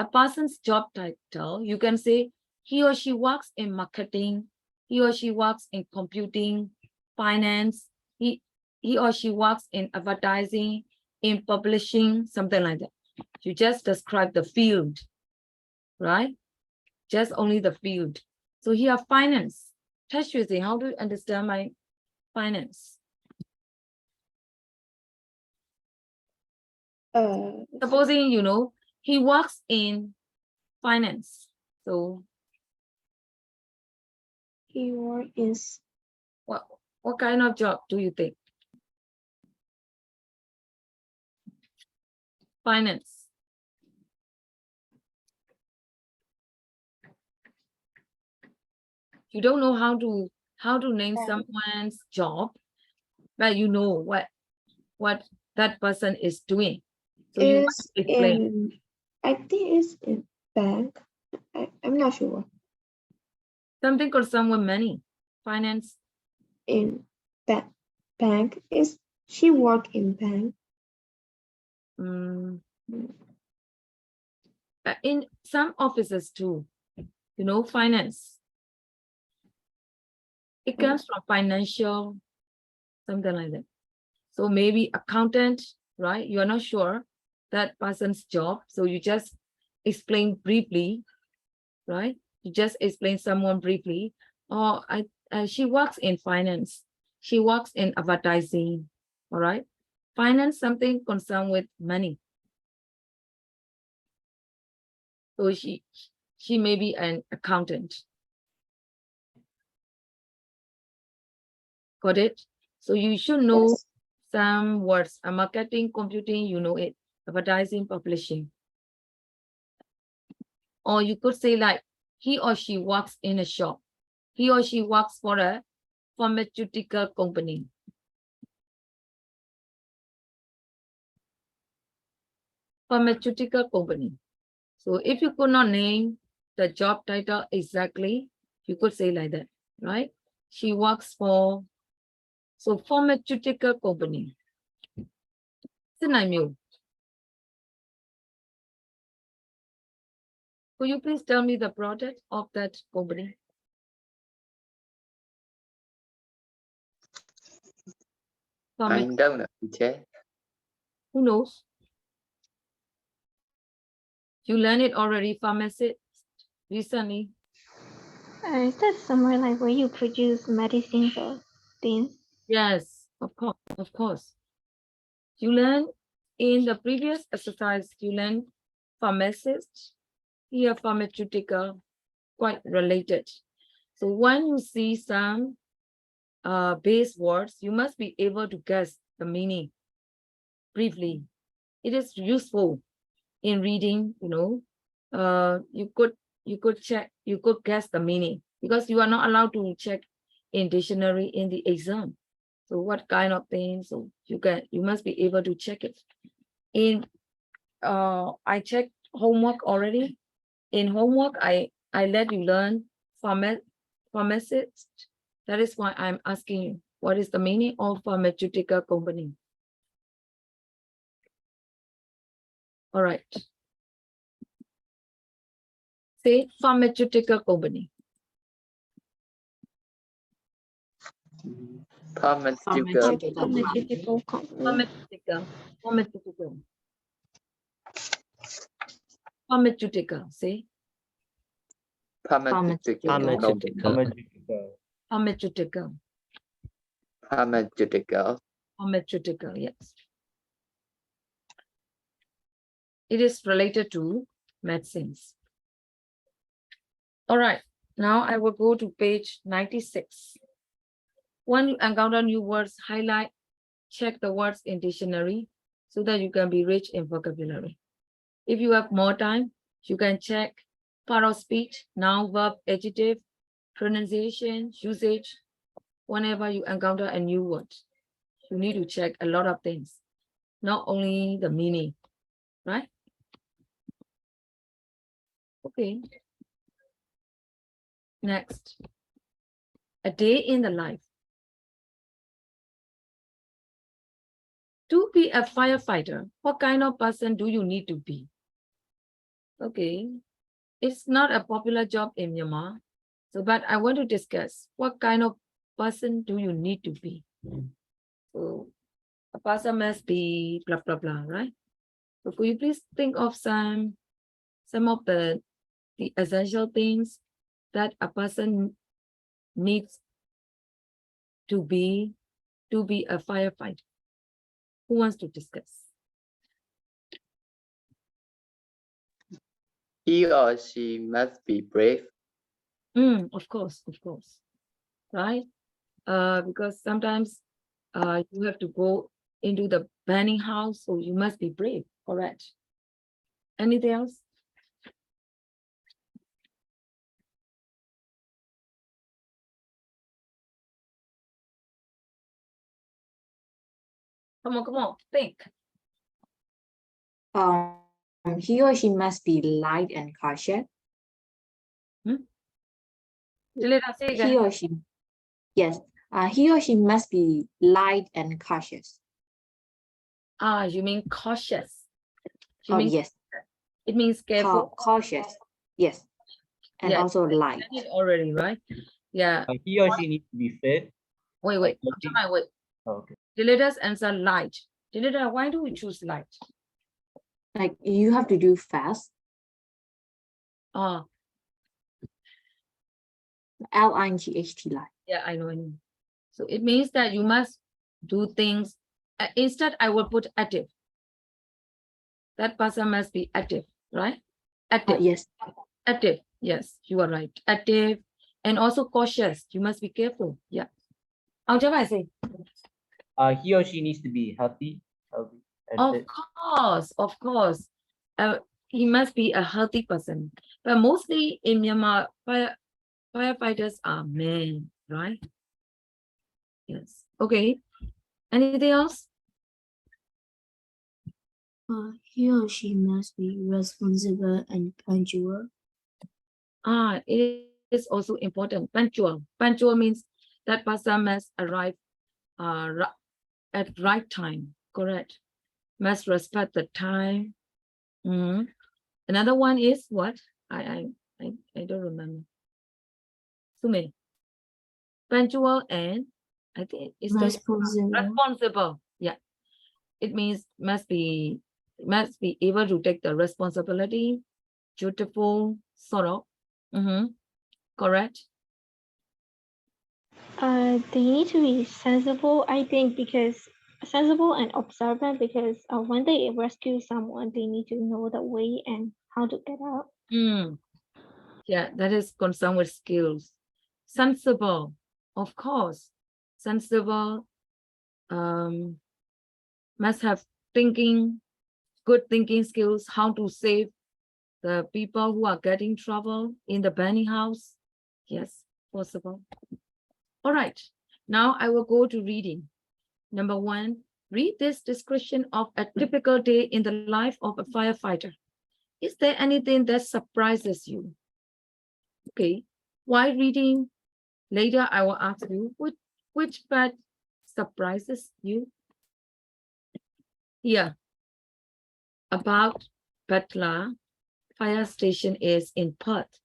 Speaker 1: person's job title, you can say he or she works in marketing, he or she works in computing, finance, he or she works in advertising, in publishing, something like that. You just describe the field, right? Just only the field. So here, finance. Tashwizin, how do you understand my finance? Supposing, he works in finance. So
Speaker 11: He works in
Speaker 1: what kind of job do you think? Finance. You don't know how to name someone's job, but you know what that person is doing. So you must explain.
Speaker 11: I think it's in bank. I'm not sure.
Speaker 1: Something concerned with money. Finance.
Speaker 11: In bank. She work in bank.
Speaker 1: In some offices too, finance. It comes from financial, something like that. So maybe accountant, right? You are not sure that person's job. So you just explain briefly, right? You just explain someone briefly. Or she works in finance. She works in advertising, all right? Finance, something concerned with money. So she may be an accountant. Got it? So you should know some words. Marketing, computing, you know it. Advertising, publishing. Or you could say like, he or she works in a shop. He or she works for a pharmaceutical company. Pharmaceutical company. So if you could not name the job title exactly, you could say like that, right? She works for pharmaceutical company. Could you please tell me the product of that company?
Speaker 12: Anh don't know, teacher.
Speaker 1: Who knows? You learned it already, pharmacist, recently.
Speaker 11: Is that somewhere like where you produce medicines or things?
Speaker 1: Yes. Of course, of course. You learn in the previous exercise, you learn pharmacist, here pharmaceutical, quite related. So when you see some base words, you must be able to guess the meaning briefly. It is useful in reading, you know. You could check, you could guess the meaning because you are not allowed to check in dictionary in the exam. So what kind of things? So you must be able to check it. I checked homework already. In homework, I let you learn pharmacist. That is why I'm asking you, what is the meaning of pharmaceutical company? All right. Say pharmaceutical company.
Speaker 12: Pharmaceutical.
Speaker 2: Pharmaceutical company.
Speaker 1: Pharmaceutical. Say
Speaker 12: Pharmaceutical.
Speaker 1: Pharmaceutical, yes. It is related to medicines. All right, now I will go to page 96. When you encounter new words, highlight, check the words in dictionary so that you can be rich in vocabulary. If you have more time, you can check part of speech, noun, verb, adjective, pronunciation, usage. Whenever you encounter a new word, you need to check a lot of things, not only the meaning, right? Okay. Next, a day in the life. To be a firefighter, what kind of person do you need to be? Okay, it's not a popular job in Myanmar. So, but I want to discuss what kind of person do you need to be? So, a person must be blah, blah, blah, right? So could you please think of some of the essential things that a person needs to be a firefighter? Who wants to discuss?
Speaker 12: He or she must be brave.
Speaker 1: Of course, right? Because sometimes you have to go into the burning house, so you must be brave, correct? Anything else? Come on, think.
Speaker 2: He or she must be light and cautious.
Speaker 1: Say again.
Speaker 2: He or she, yes. He or she must be light and cautious.
Speaker 1: You mean cautious?
Speaker 2: Yes.
Speaker 1: It means careful.
Speaker 2: Cautious, yes. And
Speaker 1: Yeah,
Speaker 2: also light.
Speaker 1: it already, right? Yeah.
Speaker 3: He or she needs to be fit.
Speaker 1: Wait.
Speaker 3: Like,
Speaker 1: Wait.
Speaker 3: Okay.
Speaker 1: Deleter's answer light. Deleter, why do we choose light?
Speaker 2: Like you have to do fast. LIGHT light.
Speaker 1: Yeah, I know. So it means that you must do things. Instead, I will put active. That person must be active, right? Active.
Speaker 2: Yes.
Speaker 1: Active. Yes, you are right. Active and also cautious. You must be careful. Yeah. How do I say?
Speaker 3: He or she needs to be healthy. And fit.
Speaker 1: Of course. He must be a healthy person. But mostly in Myanmar, firefighters are men, right? Yes. Okay. Anything else?
Speaker 13: He or she must be responsible and punctual.
Speaker 1: It is also important. Punctual. Punctual means that person must arrive at right time. Correct. Must respect the time. Another one is what? I don't remember. Sume. Punctual and I think it's responsible. Yeah. It means must be able to take the responsibility, dutiful, sort of. Correct.
Speaker 11: They need to be sensible, I think, because sensible and observant, because when they rescue someone, they need to know the way and how to get out.
Speaker 14: Yeah, that is concerned with skills. Sensible, of course. Sensible, must have good thinking skills, how to save the people who are getting trouble in the burning house. Yes, possible. All right, now I will go to reading. Number 1, read this description of a typical day in the life of a firefighter. Is there anything that surprises you? Okay, while reading, later I will ask you which fact surprises you. Here, about Petla Fire Station is in Perth,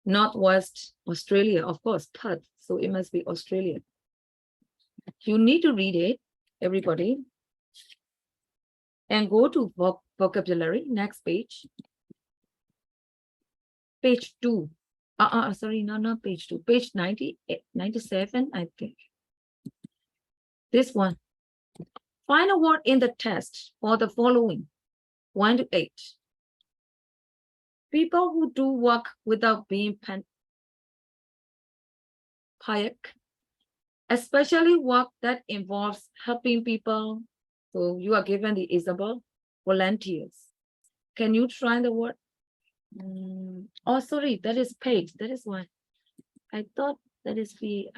Speaker 14: Northwest Australia, of course, Perth, so it must be Australia. You need to read it, everybody, and go to vocabulary, next page. Page 2. Sorry, no, not page 2. Page 97, I think. This one. Find a word in the text for the following, 1 to 8. People who do work without being paid, especially work that involves helping people. So you are given the example, volunteers. Can you try the word? Oh, sorry, that is paid. That is why I thought that is the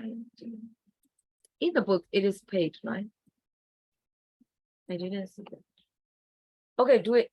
Speaker 14: in the book it is paid, right? I didn't see that. Okay, do it.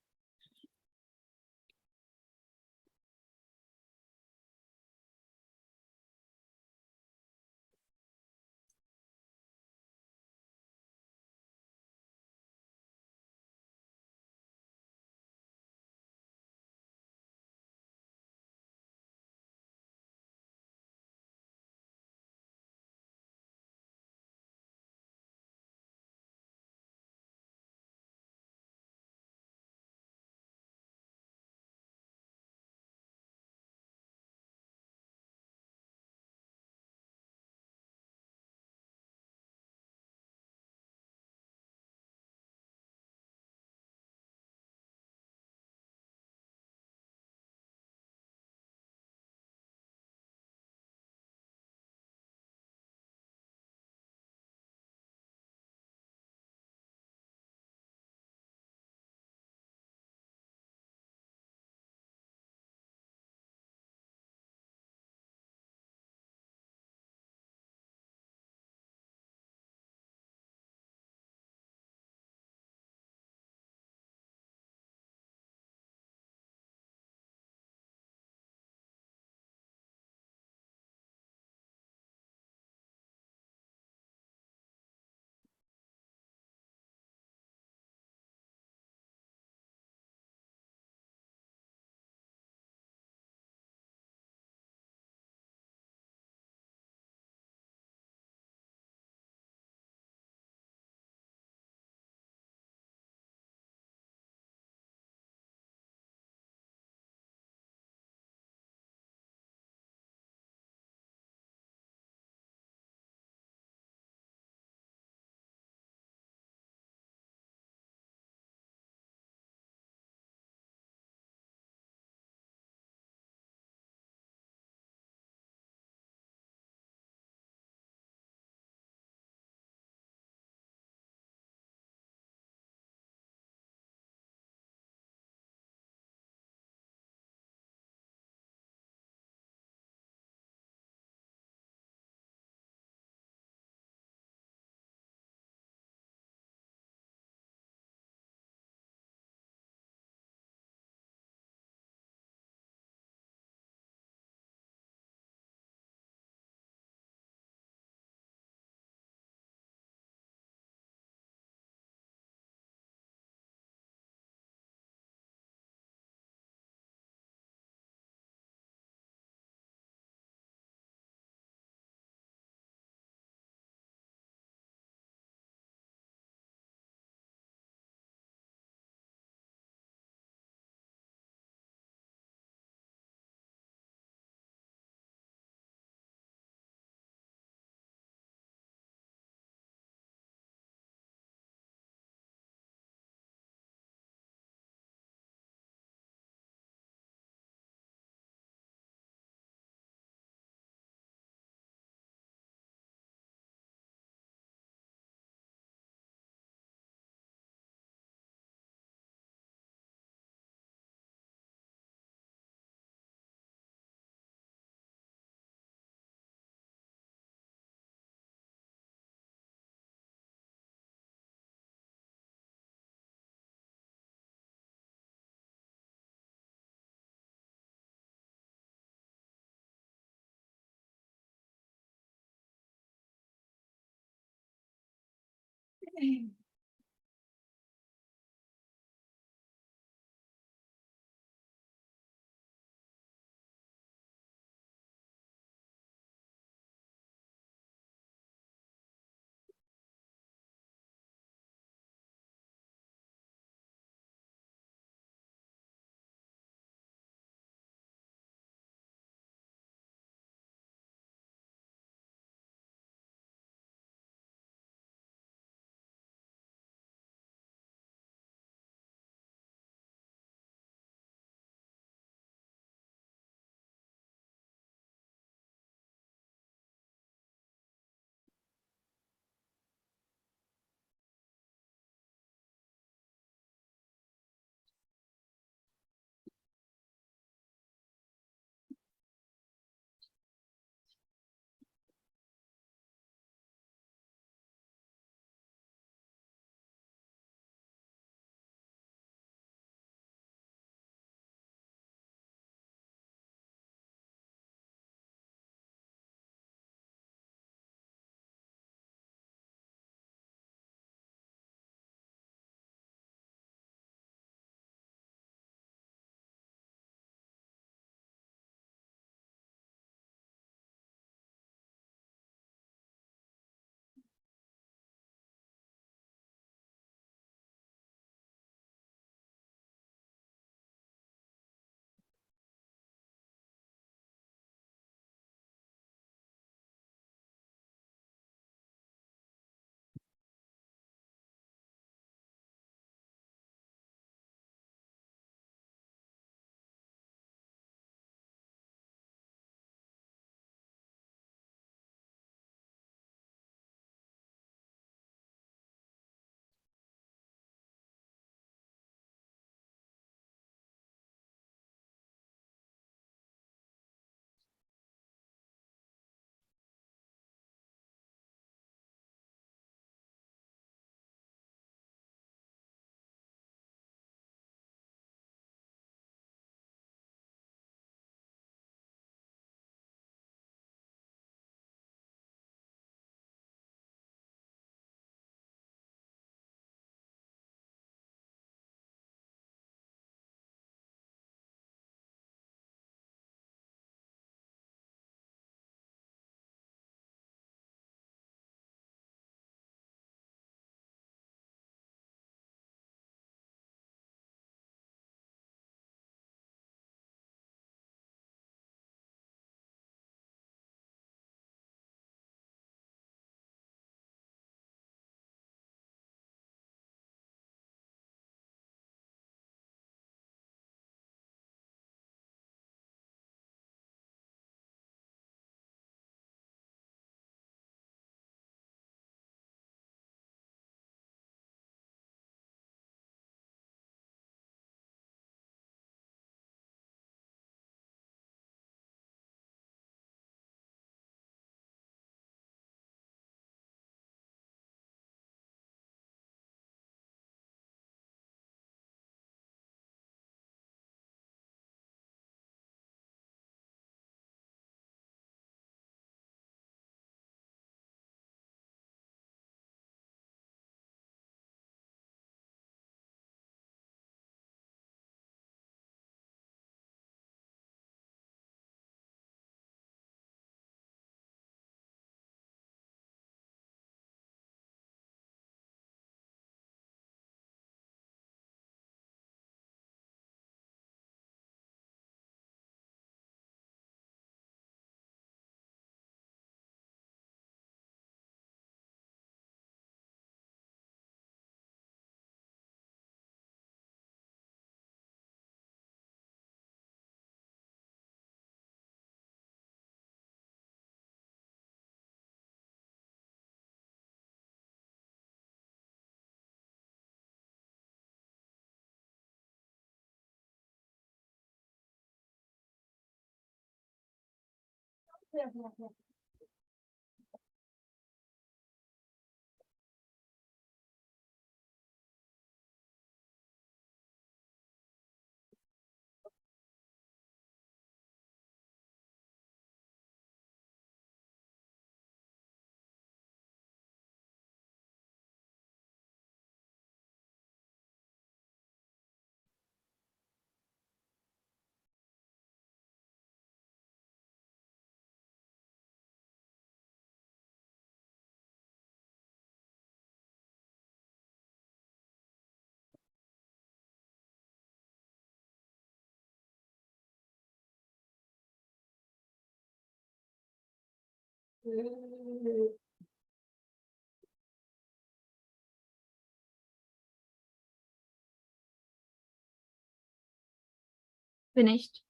Speaker 14: Finished.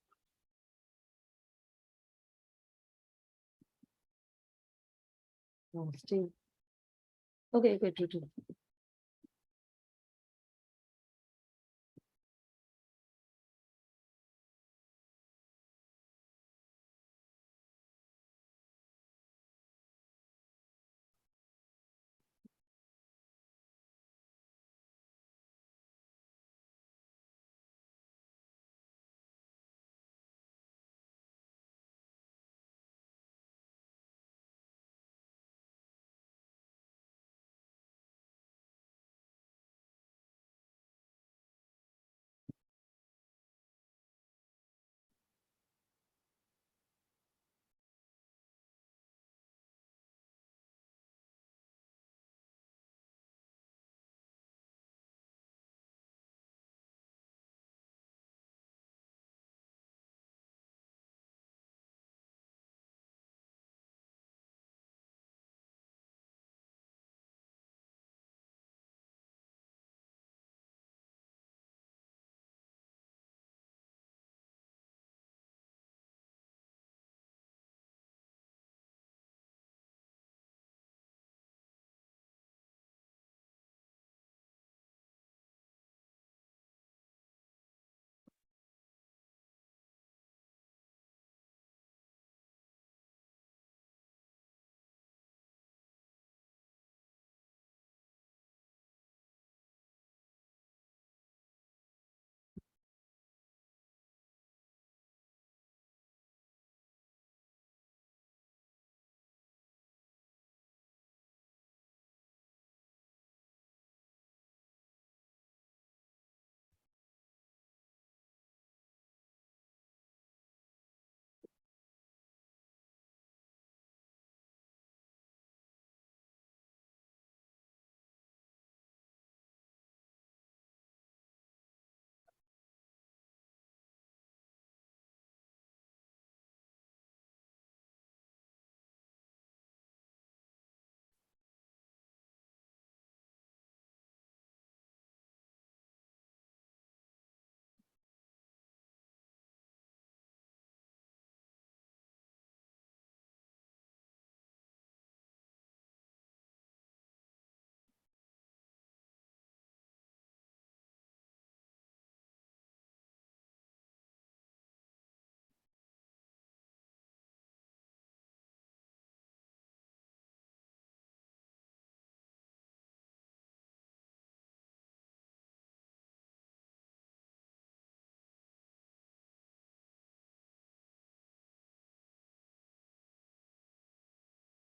Speaker 14: No, still. Okay, good, good.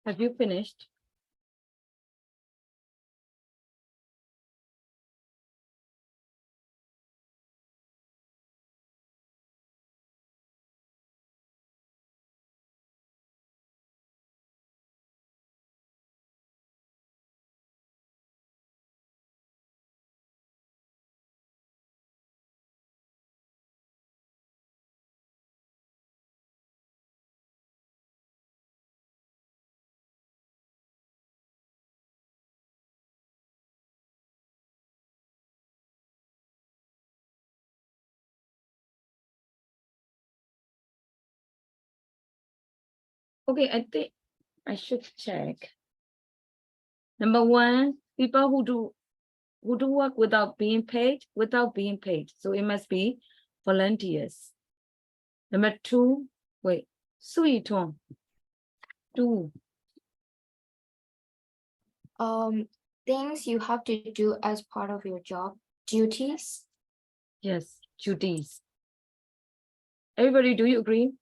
Speaker 14: Have you finished? Okay, I think I should check. Number one, people who do work without being paid, So it must be volunteers. Number two, wait, 苏雨桐, two,
Speaker 13: Things you have to do as part of your job, duties.
Speaker 14: yes, duties. Everybody, do you agree?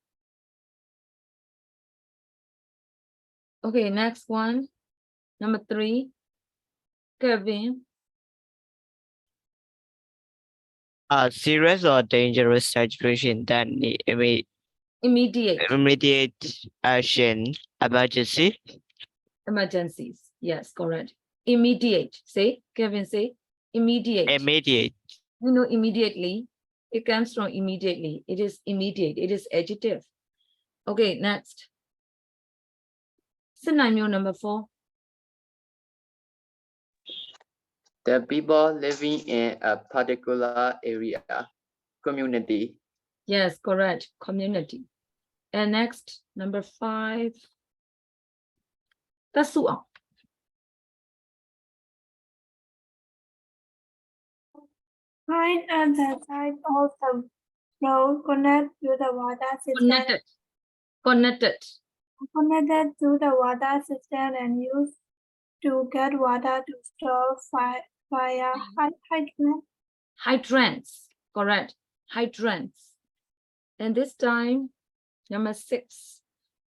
Speaker 14: Okay, next one. Number three, Kevin.
Speaker 5: A serious or dangerous situation that need
Speaker 14: Immediate
Speaker 5: immediate action, emergency.
Speaker 14: emergencies. Yes, correct. Immediate. Say, Kevin, say immediate.
Speaker 5: Immediate.
Speaker 14: You know, immediately. It comes from immediately. It is immediate. It is adjective. Okay, next. Scenario number 4.
Speaker 12: The people living in a particular area, community.
Speaker 14: Yes, correct. Community. And next, number 5. That's Su.
Speaker 11: Find at the side of the road connect to the water system.
Speaker 14: Connected.
Speaker 11: Connected to the water system and used to get water to store fire hydrant.
Speaker 14: Hydrants. Correct. Hydrants. And this time, number 6.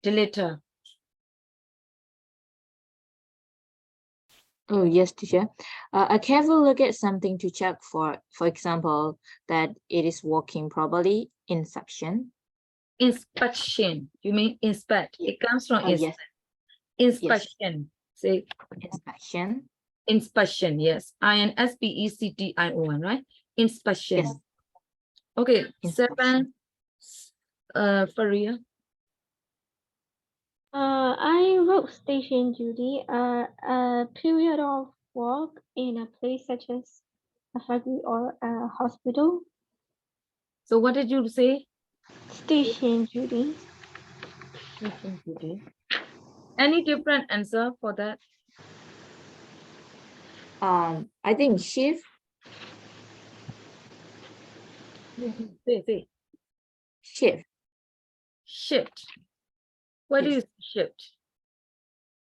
Speaker 14: Deleter.
Speaker 2: Oh, yes, teacher. A careful look at something to check for example, that it is working properly. Inspection.
Speaker 14: Inspection. You mean inspect? It comes from
Speaker 2: Yes.
Speaker 14: inspection. Say
Speaker 2: Inspection.
Speaker 14: inspection. Yes. INSPECTION, right? Inspection.
Speaker 2: Yes.
Speaker 14: Okay.
Speaker 2: Inspection.
Speaker 14: 7. Faria.
Speaker 11: I wrote station duty, a period of work in a place such as a factory or a hospital.
Speaker 14: So what did you say?
Speaker 11: Station duty.
Speaker 14: Station duty. Any different answer for that?
Speaker 2: I think shift.
Speaker 14: Say.
Speaker 2: Shift.
Speaker 14: Shift. What
Speaker 2: Yes.
Speaker 14: is shift?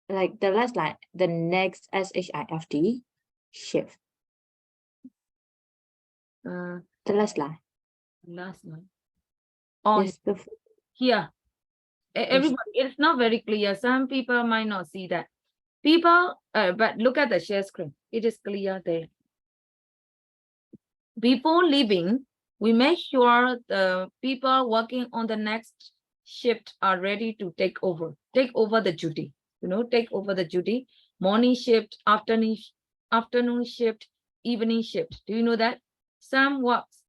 Speaker 2: Like the last line, the next SHIFT. Shift.
Speaker 14: The
Speaker 2: last line.
Speaker 14: last one. Oh,
Speaker 2: Yes, before.
Speaker 14: here. Everybody, it's not very clear. Some people might not see that. People, but look at the share screen. It is clear there. Before leaving, we make sure the people working on the next shift are ready to take over the duty. Take over the duty. Morning shift, afternoon shift, evening shift. Do you know that? Some works,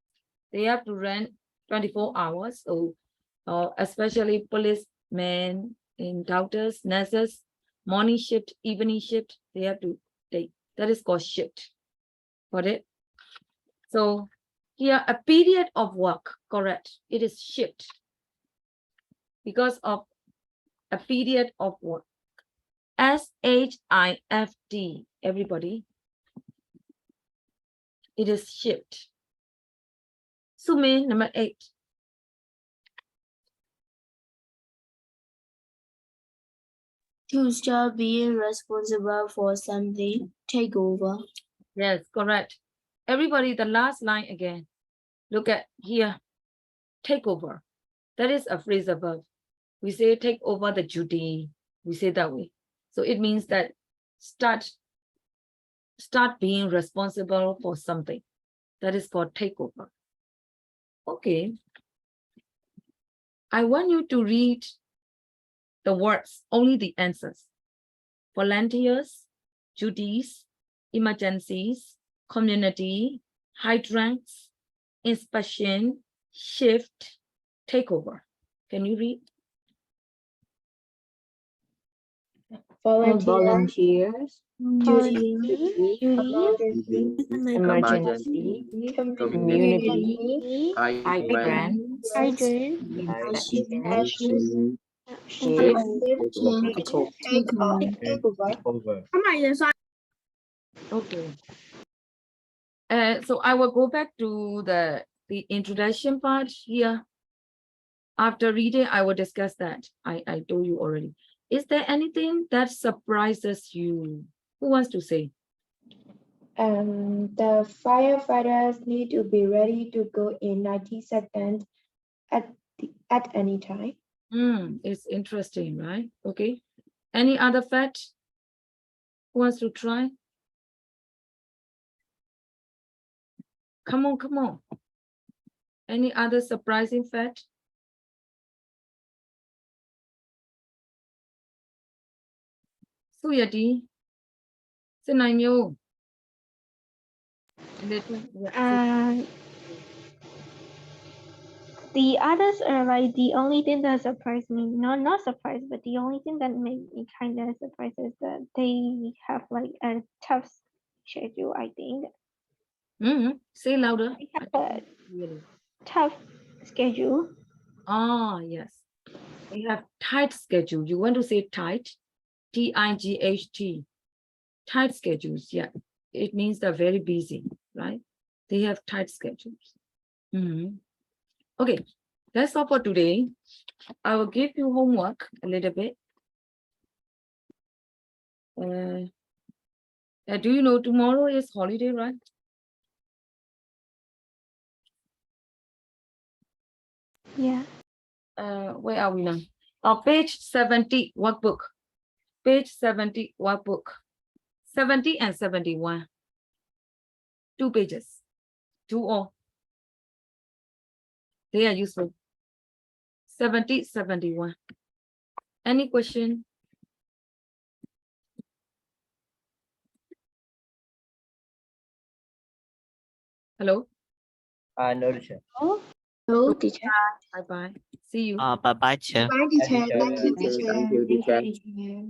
Speaker 14: they have to run 24 hours. So especially policemen and doctors, nurses, morning shift, evening shift, they have to take. That is called shift. Got it? So here, a period of work, correct. It is shift because of a period of work. SHIFT, everybody. It is shift. Sumi, number 8.
Speaker 15: To start being responsible for something, take over.
Speaker 14: Yes, correct. Everybody, the last line again. Look at here. Take over. That is a phrasal verb. We say take over the duty. We say that way. So it means that start being responsible for something. That is called take over. Okay. I want you to read the words, only the answers. Volunteers, duties, emergencies, community, hydrants, inspection, shift, takeover. Can you read?
Speaker 2: Volunteers,
Speaker 15: Duty,
Speaker 2: emergency, community, hydrants, inspection, shift,
Speaker 3: Over.
Speaker 14: Okay. So I will go back to the introduction part here. After reading, I will discuss that. I told you already. Is there anything that surprises you? Who wants to say?
Speaker 15: The firefighters need to be ready to go in 90 seconds at any time.
Speaker 14: It's interesting, right? Okay. Any other fact? Who wants to try? Come on. Any other surprising fact? Suyati. Senanyo.
Speaker 11: The others are like the only thing that surprised me, not surprised, but the only thing that made me kind of surprised is that they have like a tough schedule, I think.
Speaker 14: Say louder.
Speaker 11: They have a
Speaker 14: Really.
Speaker 11: tough schedule.
Speaker 14: Ah, yes. They have tight schedule. You want to say tight? T-I-G-H-T. Tight schedules. Yeah. It means they're very busy, right? They have tight schedules. Okay. That's all for today. I will give you homework a little bit. Do you know tomorrow is holiday, right?
Speaker 11: Yeah.
Speaker 14: Where are we now? Page 70 workbook. Page 70 workbook. 70 and 71. 2 pages. 2 all. They are useful. 70, 71. Any question? Hello?
Speaker 3: No, teacher.
Speaker 15: Hello, teacher.
Speaker 14: Bye bye. See you.
Speaker 5: Bye bye, teacher.
Speaker 15: Bye, teacher.
Speaker 3: teacher.
Speaker 15: Thank you,
Speaker 12: Thank you,
Speaker 15: teacher.
Speaker 12: thank you,
Speaker 15: Thank you,
Speaker 12: teacher.
Speaker 15: teacher.